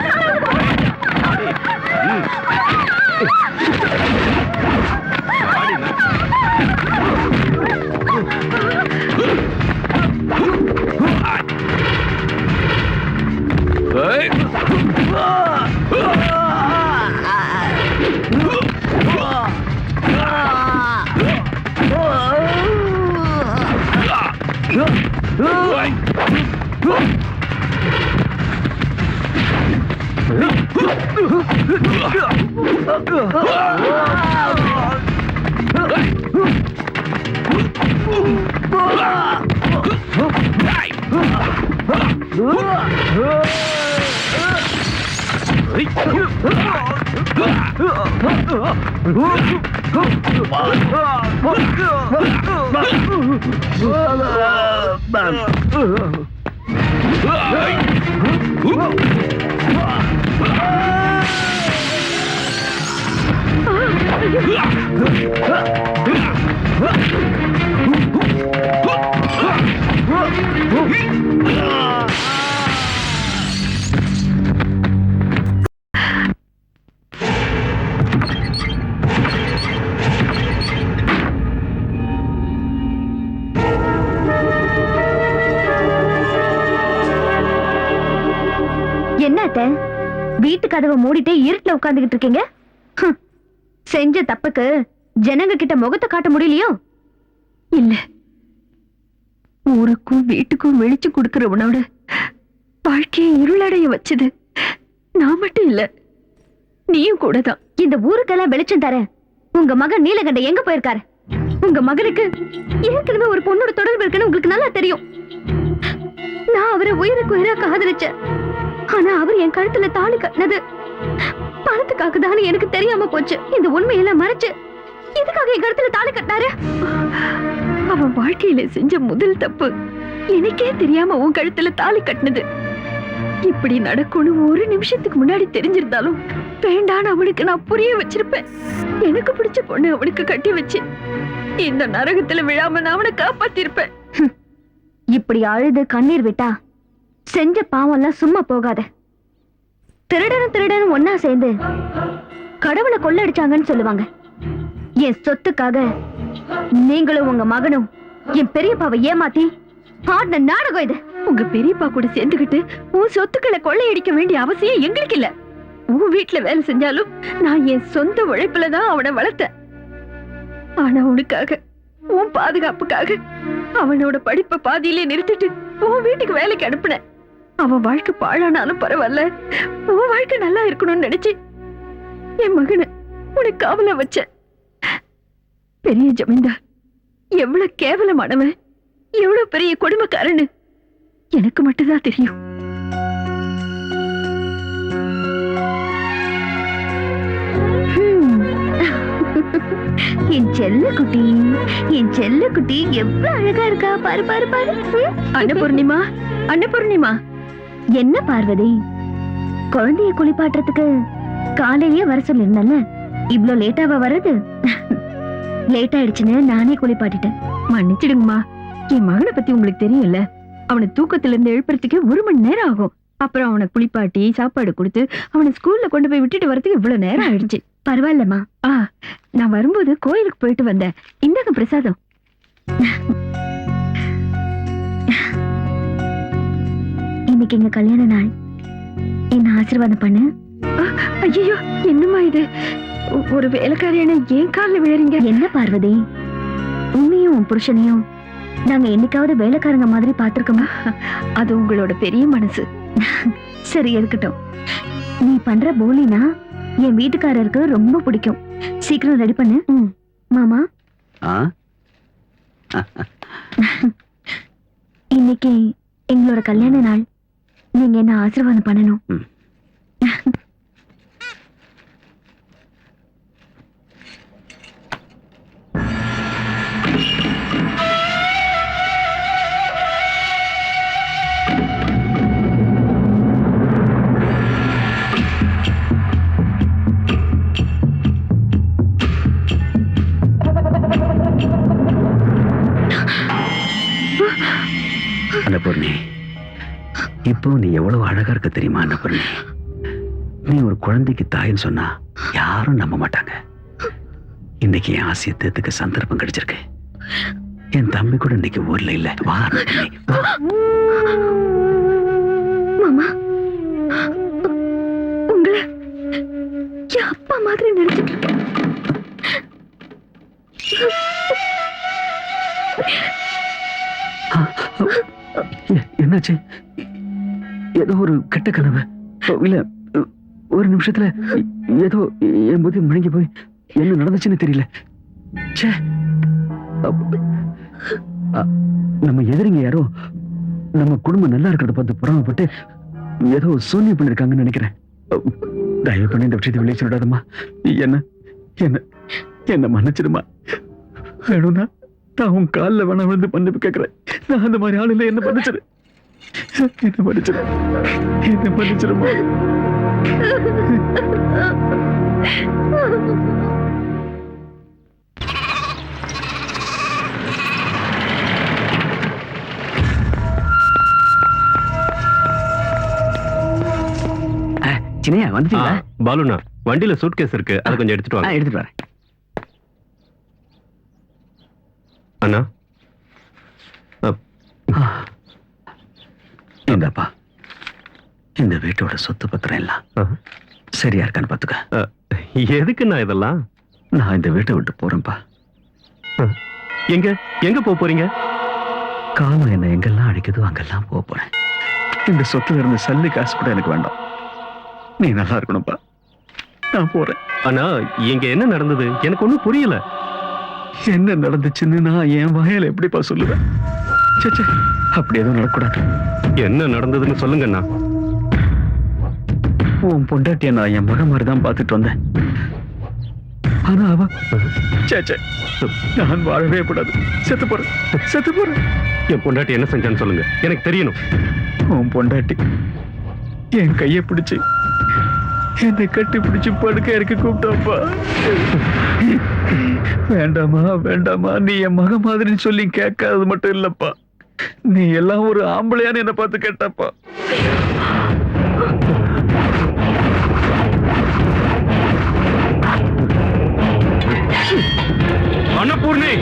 என்னத்த வீட்டு கதவை மூடிட்டே இருட்டுல உட்கார்ந்துகிட்டு இருக்கீங்க? செஞ்ச தப்புக்கு ஜனங்க கிட்ட முகத்தை காட்ட முடியலையோ? இல்ல, ஊருக்கும் வீட்டுக்கும் வெளிச்சு கொடுக்கறவனோட வாழ்க்கையை இருளடைய வச்சது நான் மட்டும் இல்ல, நீயும் கூட தான். இந்த ஊருக்கெல்லாம் வெளிச்சம் தர உங்க மகன் நீலகண்ட எங்க போயிருக்காரு? உங்க மகனுக்கு ஏற்கனவே ஒரு பொண்ணோட தொடர்பு இருக்குன்னு உங்களுக்கு நல்லா தெரியும். நான் அவரை உயிருக்கு உயிரா காதலிச்சேன். ஆனா அவர் என் கழுத்துல தாலி கட்டினது பணத்துக்காக தான் எனக்கு தெரியாம போச்சு. இந்த உண்மையெல்லாம் மறைச்சு எதுக்காக என் கழுத்துல தாலி கட்டினாரு? அவன் வாழ்க்கையில செஞ்ச முதல் தப்பு எனக்கே தெரியாம உன் கழுத்துல தாலி கட்டினது. இப்படி நடக்கும்னு ஒரு நிமிஷத்துக்கு முன்னாடி தெரிஞ்சிருந்தாலும் வேண்டான்னு அவனுக்கு நான் புரிய வச்சிருப்பேன். எனக்கு பிடிச்ச பொண்ணு அவனுக்கு கட்டி வச்சு இந்த நரகத்துல விழாம நான் அவனை காப்பாத்திருப்பேன். இப்படி அழுது கண்ணீர் விட்டா செஞ்ச பாவம் எல்லாம் சும்மா போகாத. திருடனும் ஒன்னா சேர்ந்து கடவுளை கொள்ளடிச்சாங்கன்னு சொல்லுவாங்க. என் சொத்துக்காக நீங்களும் உங்க மகனும் என் பெரியப்பாவை ஏமாத்தி ஆடின நாடகம் இது. உங்க பெரியப்பா கூட சேர்ந்துகிட்டு உன் சொத்துக்களை கொள்ளையடிக்க வேண்டிய அவசியம் எங்களுக்கு இல்ல. உன் வீட்டுல வேலை செஞ்சாலும் நான் என் சொந்த உழைப்புலதான் அவனை வளர்த்தேன். ஆனா உனக்காக, உன் பாதுகாப்புக்காக அவனோட படிப்பை பாதியிலே நிறுத்திட்டு உன் வீட்டுக்கு வேலைக்கு அனுப்புனேன். அவன் வாழ்க்கை பாழானாலும் பரவாயில்ல, உன் வாழ்க்கை நல்லா இருக்கணும்னு நினைச்சு என் மகனை உனக்கு காவல வச்ச. பெரிய ஜமீன்தார் எவ்வளவு கேவலமானவன், எவ்வளவு பெரிய கொடுமைக்காரன்னு எனக்கு மட்டும்தான் தெரியும். என் செல்ல குட்டி, என் செல்ல குட்டி எவ்வளவு அழகா இருக்கா பாரு பாரு பாரு. அன்னபூர்ணிமா, அன்னபூர்ணிமா. என்ன பார்வதி, குழந்தைய குளிப்பாட்டுறதுக்கு காலையிலேயே வர சொல்லிருந்தல, இவ்ளோ லேட்டாவா வர்றது? லேட் ஆயிடுச்சுன்னு நானே குளிப்பாட்டிட்டேன். மன்னிச்சிடுங்கம்மா, என் மகனை பத்தி உங்களுக்கு தெரியும்ல, அவனை தூக்கத்துல இருந்து எழுப்புறதுக்கு 1 மணி நேரம் ஆகும். அப்புறம் அவனை குளிப்பாட்டி சாப்பாடு கொடுத்து அவனை ஸ்கூல்ல கொண்டு போய் விட்டுட்டு வரதுக்கு இவ்வளவு நேரம் ஆயிடுச்சு. பரவாயில்லம்மா. நான் வரும்போது கோயிலுக்கு போயிட்டு வந்தேன். இந்தாங்க பிரசாதம். இன்னைக்கு எங்க கல்யாண நாள், என்ன ஆசீர்வாதம் பண்ணு. ஐயோ, என்னம்மா இது? ஒரு வேலைக்காரியான ஏன் காலில் விழறீங்க? என்ன பார்வதி, உன்னையும் உன் புருஷனையும் நாங்க என்னைக்காவது வேலைக்காரங்க மாதிரி பாத்திருக்கோமா? அது உங்களோட பெரிய மனசு. சரி, இருக்கட்டும். நீ பண்ற போலினா என் வீட்டுக்காரருக்கு ரொம்ப பிடிக்கும். சீக்கிரம் ரெடி பண்ணு. மாமா, இன்னைக்கு எங்களோட கல்யாண நாள், நீங்க என்ன ஆசீர்வாதம் பண்ணணும். அன்னபூர்ணி, இப்போ நீ எவ்வளவு அழகா இருக்க தெரியுமா அன்னபூர்ணி? நீ ஒரு குழந்தைக்கு தாயின்னு சொன்னா யாரும் நம்ப மாட்டாங்க. இன்னைக்கு என் ஆசையை தேர்த்துக்க சந்தர்ப்பம் கிடைச்சிருக்கு. என் தம்பி கூட இன்னைக்கு ஊர்ல இல்ல. வா அன்னபூர்ணி, வா. மாமா, உங்களை என் அப்பா மாதிரி நினைச்சிட்டு இருக்கேன். என்னாச்சு? ஏதோ ஒரு கெட்ட கனவு இல்ல? ஒரு நிமிஷத்துல ஏதோ என் புத்தி முழுங்கி போய் என்ன நடந்துச்சுன்னு தெரியல. நம்ம எதிரிங்க யாரோ நம்ம குடும்பம் நல்லா இருக்கிறத பார்த்து புறமப்பட்டு ஏதோ சூன்யம் பண்ணிருக்காங்கன்னு நினைக்கிறேன். தயவு பண்ணி இந்த விஷயத்தை வெளியே சொல்லிடாதம்மா. என்ன என்ன என்ன மன்னிச்சிடுமா. வேணும்னா நான் உன் காலில் வேணா விழுந்து மன்னிப்பு கேட்கிறேன். நான் அந்த மாதிரி ஆள் இல்லை. என்ன மன்னிச்சிரு, என்ன மன்னிச்சிரு, என்ன மன்னிச்சிருமா. சின்னையா வந்துட்டீங்களா? பாலுனா, வண்டியில சூட்கேஸ் இருக்கு, அதை கொஞ்சம் எடுத்துட்டு வாங்க. எடுத்துட்டு வரேன். அண்ணா, இந்தப்பா, இந்த வீட்டோட சொத்து பத்திரம் எல்லாம் சரியா இருக்கான்னு பாத்துக்க. எதுக்குண்ணா இதெல்லாம்? நான் இந்த வீட்டை விட்டு போறேன்ப்பா. எங்க எங்க போறீங்க? காலம் என்ன எங்கெல்லாம் அடிக்குதோ அங்கெல்லாம் போறேன். இந்த சொத்துல இருந்த சல்லி காசு கூட எனக்கு வேண்டாம். நீ நல்லா இருக்கணும்ப்பா. நான் போறேன். அண்ணா, இங்க என்ன நடந்தது எனக்கு ஒண்ணும் புரியல. என்ன நடந்துச்சுன்னு நான் என் வாயில எப்படிப்பா சொல்லுவேன்? சே, அப்படி எதுவும் நடக்கூடாது. என்ன நடந்ததுன்னு சொல்லுங்கண்ணா. உன் பொண்டாட்டிய நான் என் மகன் மாதிரி தான் பார்த்துட்டு வந்தேன். ஆனா அவ சே, நான் வாழவே கூடாது. செத்து போறேன். என் பொண்டாட்டி என்ன செஞ்சான்னு சொல்லுங்க, எனக்கு தெரியணும். உன் பொண்டாட்டி என் கையை பிடிச்சு என்னை கட்டி பிடிச்சு படுக்க இருக்க கூப்பிட்டாப்பா. வேண்டாமா, நீ என் மக மாதிரின்னு சொல்லி கேட்காதது மட்டும் இல்லப்பா, நீ எல்லாம் ஒரு ஆம்பளையான்னு என்ன பார்த்து கேட்டாப்பா. அன்னபூர்ணி,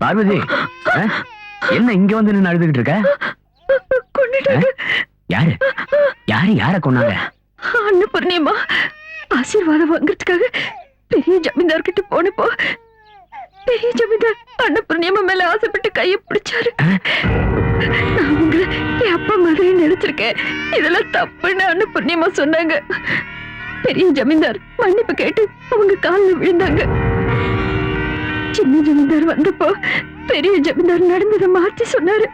பார்வதி, என்ன இங்க வந்து நின்னு அழுதுகிட்டு இருக்க? யாரு யார கொன்னாங்க? அன்னபூர்ணியம்மா ஆசீர்வாதம் வாங்குறதுக்காக பெரிய ஜமீன்தார் கிட்ட போனப்போ பெரிய ஜமீன்தார் அன்னபூர்ணியம்மா மேல ஆசைப்பட்டு கையை பிடிச்சாரு. நான் உங்களை என் அப்பா மாதிரி நினைச்சிருக்கேன், இதெல்லாம் தப்புன்னு அன்னபூர்ணியம்மா சொன்னாங்க. பெரிய ஜமீன்தார் மன்னிப்பு கேட்டு அவங்க காலில் விழுந்தாங்க. சின்ன ஜமீன்தார் வந்தப்போ பெரிய ஜமீன்தார் நடந்ததை மாத்தி சொன்னாரு.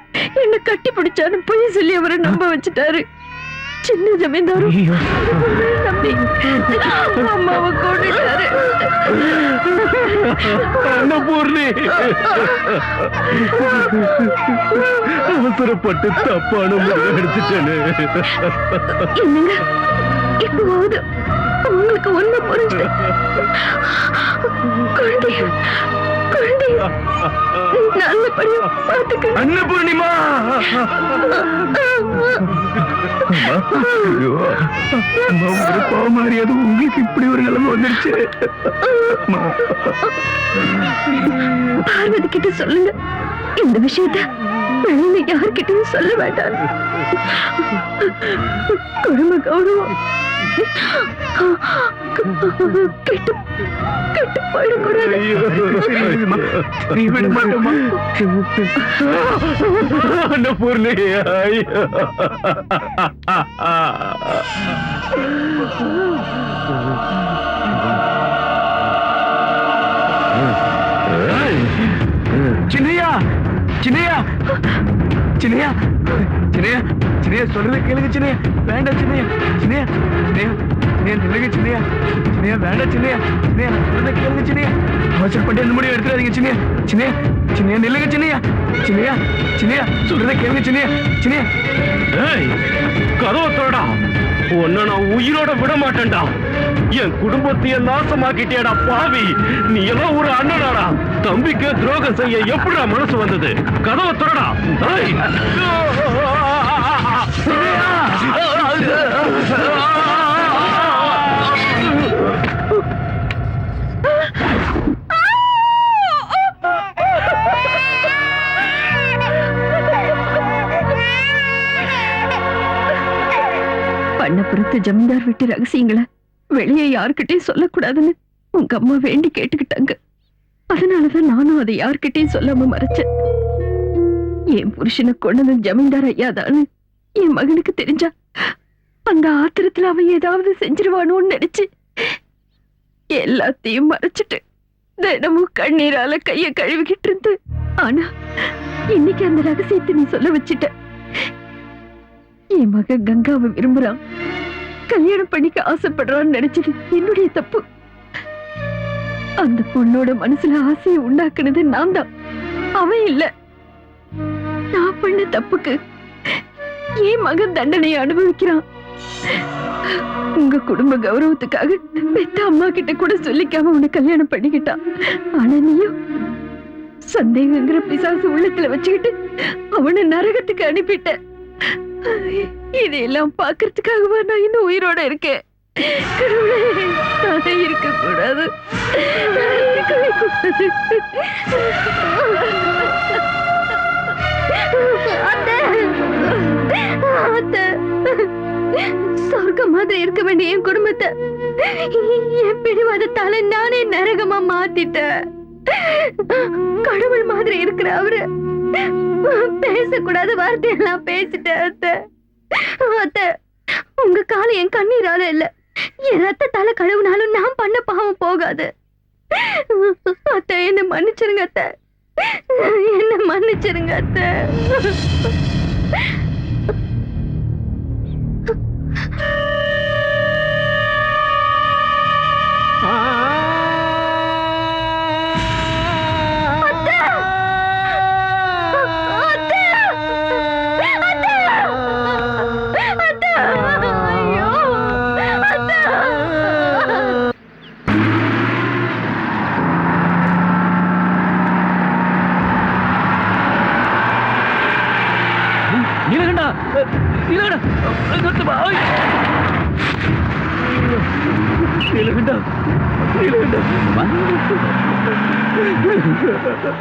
என்ன கட்டி பிடிச்சாரு பொய் சொல்லி அவரை நம்ப வச்சுட்டாரு. சின்ன ஜமீன்தாரும் நம்பி அம்மாவை கொண்டுட்டாரு. அன்னபூர்ணி, அவசரப்பட்டு தப்பான முடிவு எடுத்துட்டேன்னு. என்னங்க இப்போது உங்களுக்கு ஒண்ணு புரிஞ்சு நல்லபடியா பாத்துக்க. அன்னபூர்ணிமா, பாவமாரியாது உங்களுக்கு இப்படி ஒரு நிலைமை வந்துருச்சு. பார்வதி கிட்ட சொல்லுங்க, இந்த விஷயத்த வெளியில யார்கிட்டயும் சொல்ல வேண்டாம். குடும்ப கௌரவம் கெட்டு போயிடக்கூடாது. நீ விட மாட்டோமா அன்னபூர்ணி? சின்னையா, சின்னையா, சின்னையா, சின்னையா, சின்னையா, சொல்றத கேளுங்க சின்னையா. வேண்டாம் சின்னையா, சின்னையா, சின்னையா, சின்னையா, நில்லுங்க சின்னையா, சின்னையா, வேண்டாம் சின்னையா, சின்னையா, சொல்றத கேளுங்க சின்னையா. அவசரப்பட்டு எந்த முடிவு எடுத்துறாதீங்க சின்னையா, சின்னையா, சின்னையா, நில்லுங்க சின்னையா, சின்னையா, சின்னையா, சொல்றத கேளுங்க சின்னையா, சின்னையா. ஏய், கதவை தோடா, உன்னை நான் உயிரோட விட மாட்டேன்டா. என் குடும்பத்தையே நாசமாக்கிட்டேடா பாவி. நீ எல்லாம் ஒரு அண்ணனாடா. தம்பிக்கு துரோகம் செய்ய எப்படிடா மனசு வந்தது? கதவை திறடா. பண்ணப்புறத்து ஜமீன்தார் வீட்டு ரகசியங்களை வெளியே யார்கிட்டயும் சொல்லக்கூடாதுன்னு உங்க அம்மா வேண்டி கேட்டுக்கிட்டாங்க. அதனாலதான் நானும் அதை யார்கிட்டயும் சொல்லாம மறைச்சேன். என் புருஷனை கொண்டது ஜமீன்தார் ஐயாதான்னு என் மகனுக்கு தெரிஞ்சா அந்த ஆத்திரத்துல அவன் ஏதாவது செஞ்சிருவானோன்னு நினைச்சு எல்லாத்தையும் மறைச்சிட்டு தினமும் கண்ணீரால கைய கழுவிக்கிட்டு இருந்து. ஆனா இன்னைக்கு அந்த ரகசியத்தை நீ சொல்ல வச்சிட்ட. என் மகன் கங்காவை விரும்புறான், கல்யாணம் பண்ணிக்க ஆசைப்படுறான்னு நினைச்சது என்னுடைய தப்பு. அந்த பொண்ணோட மனசுல ஆசையை உண்டாக்குனது நான் தான், அவன் இல்ல. நான் பண்ண தப்புக்கு என் மகன் தண்டனையை அனுபவிக்கிறான். உங்க குடும்ப கௌரவத்துக்காக பெத்த அம்மா கிட்ட கூட சொல்லிக்காம உன்னை கல்யாணம் பண்ணிக்கிட்டான். ஆனா நீயும் சந்தேகங்கிற பிசாசு உள்ளத்துல வச்சுக்கிட்டு அவனை நரகத்துக்கு அனுப்பிட்ட. இதையெல்லாம் பாக்குறதுக்காகவா நான் இன்னும் உயிரோட இருக்கேன்? இருக்க கூடாது. சொர்க்க மாதிரி இருக்க வேண்டிய என் குடும்பத்தை என் பிடிவாதத்தால நானே நரகமா மாத்திட்டேன். கடவுள் மாதிரி இருக்கிற அவரு பேசக்கூடாத வார்த்தையெல்லாம் பேசிட்டேன். அத்தை, உங்க காலம் என் கண்ணீரால இல்ல, என் ரத்தத்தால கழுவுனாலும் நான் பண்ண பாவம் போகாது. அத்தை, என்ன மன்னிச்சிருங்க அத்தை, என்ன மன்னிச்சிருங்க அத்தை. நீலகண்டா, நீலகண்டா, நிறுத்துமா. நீலகண்டா, நீலகண்டா.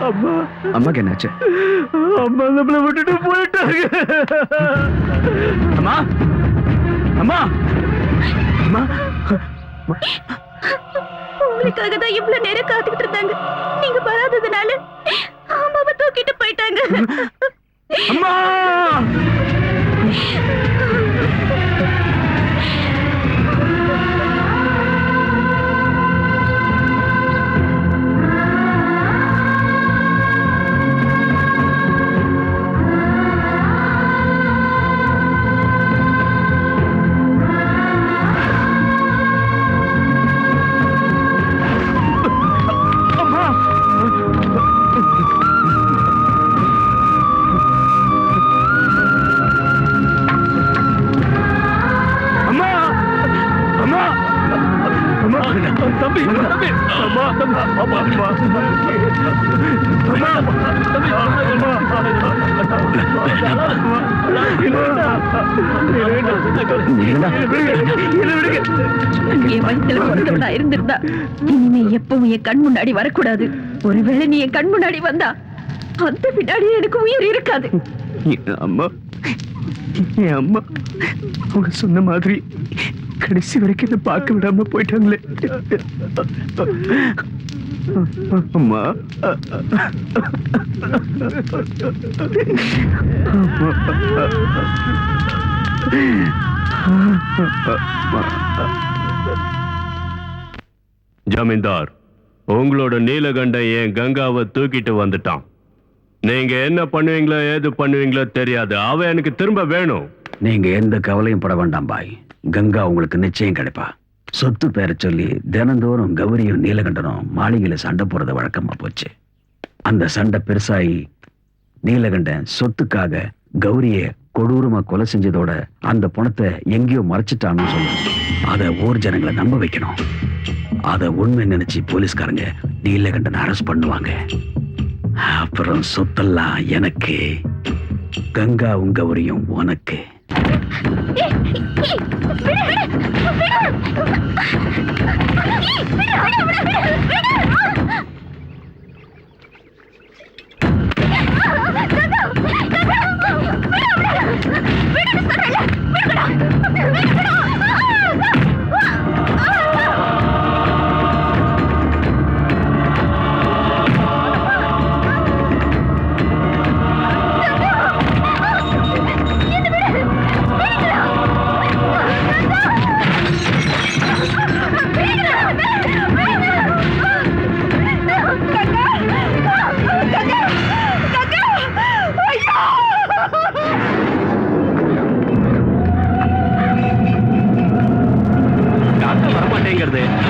அம்மா, அம்மாக்கு என்னாச்சு? அம்மா நம்மளை விட்டுட்டு போயிட்டாங்க. அம்மா, அம்மா, அம்மா. உங்களுக்காக தான் இவ்வளவு நேரம் காத்துக்கிட்டு இருந்தாங்க. நீங்க வராததுனால அம்மாவை தூக்கிட்டு போயிட்டாங்க. அம்மா, என் வயித்துல பிறந்தவனா இருந்திருந்தா இனிமே எப்பவும் என் கண் முன்னாடி வரக்கூடாது. ஒருவேளை நீ என் கண் முன்னாடி வந்தா அந்த பின்னாடி எனக்கு உயிர் இருக்காது. என் அம்மா அவங்க சொன்ன மாதிரி கடைசி வரைக்கும் என்ன பார்க்க விடாம போயிட்டாங்களே. அம்மா ஜமீன்தார், உங்களோட நீலகண்டன் என் கங்காவை தூக்கிட்டு வந்துட்டான். நீங்க என்ன பண்ணுவீங்களோ ஏது பண்ணுவீங்களோ தெரியாது. அவ எனக்கு திரும்ப வேணும். நீங்க எந்த கவலையும் பட வேண்டாம் பாய். கங்கா உங்களுக்கு நிச்சயம் கிடைப்பா. சொத்து பேரை சொல்லி தினந்தோறும் கௌரியும் நீலகண்டனும் மாளிகையில சண்டை போறது வழக்கமா போச்சு. அந்த சண்டை பெருசாகி நீலகண்டன் சொத்துக்காக கௌரிய கொடூரமா கொலை செஞ்சதோட அந்த பணத்தை எங்கேயோ மறைச்சிட்டான்னு சொல்லணும். அதை ஊர் ஜனங்களை நம்ப வைக்கணும். அதை உண்மை நினைச்சு போலீஸ்காரங்க நீலகண்டன் அரெஸ்ட் பண்ணுவாங்க. அப்புறம் சொத்தெல்லாம் எனக்கு, கங்காவும் கௌரியும் உனக்கு.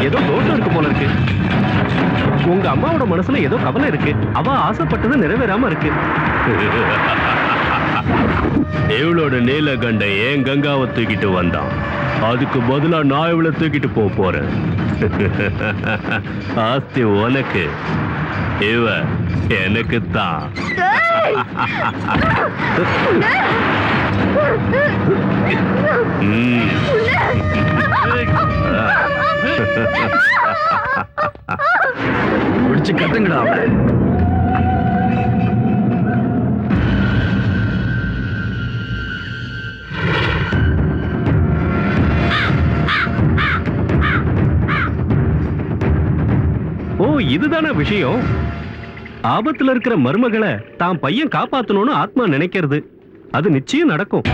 ஏதோ தோட்டம் இருக்கு போல இருக்கு. உங்க அம்மாவோட மனசுல ஏதோ கவலை இருக்கு. அவ ஆசைப்பட்டது நிறைவேறாம இருக்கு. இவளோட நீலகண்டன் ஏன் கங்காவை தூக்கிட்டு வந்தான். அதுக்கு பதிலா நான் இவளை தூக்கிட்டு போறேன். ஆஸ்தி உனக்கு, இவ எனக்கு தான். பிடிச்சு கட்டுங்கடா அவளை. ஓ, இதுதானே விஷயம். ஆபத்துல இருக்கிற மருமகளை தான் பையன் காப்பாத்தணும்னு ஆத்மா நினைக்கிறது. அது நிச்சயம் நடக்கும்.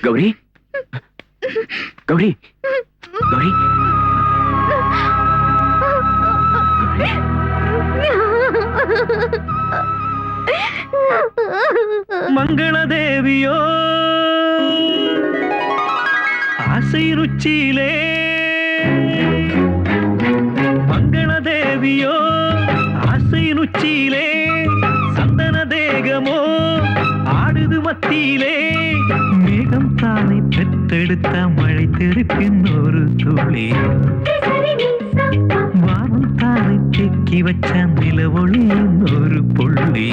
கௌரி கௌரி கௌரி மங்களதேவியோ ஆசை ருச்சியிலே மங்களதேவியோ ஆசை ருச்சியிலே சந்தன தேகமோ ஆடுது மத்தியிலே மேகம் தானை பெற்றெடுத்த மழை திருப்பின் ஒரு துளி வானம் தானை தேக்கி வச்ச நில ஒளியின் ஒரு புள்ளி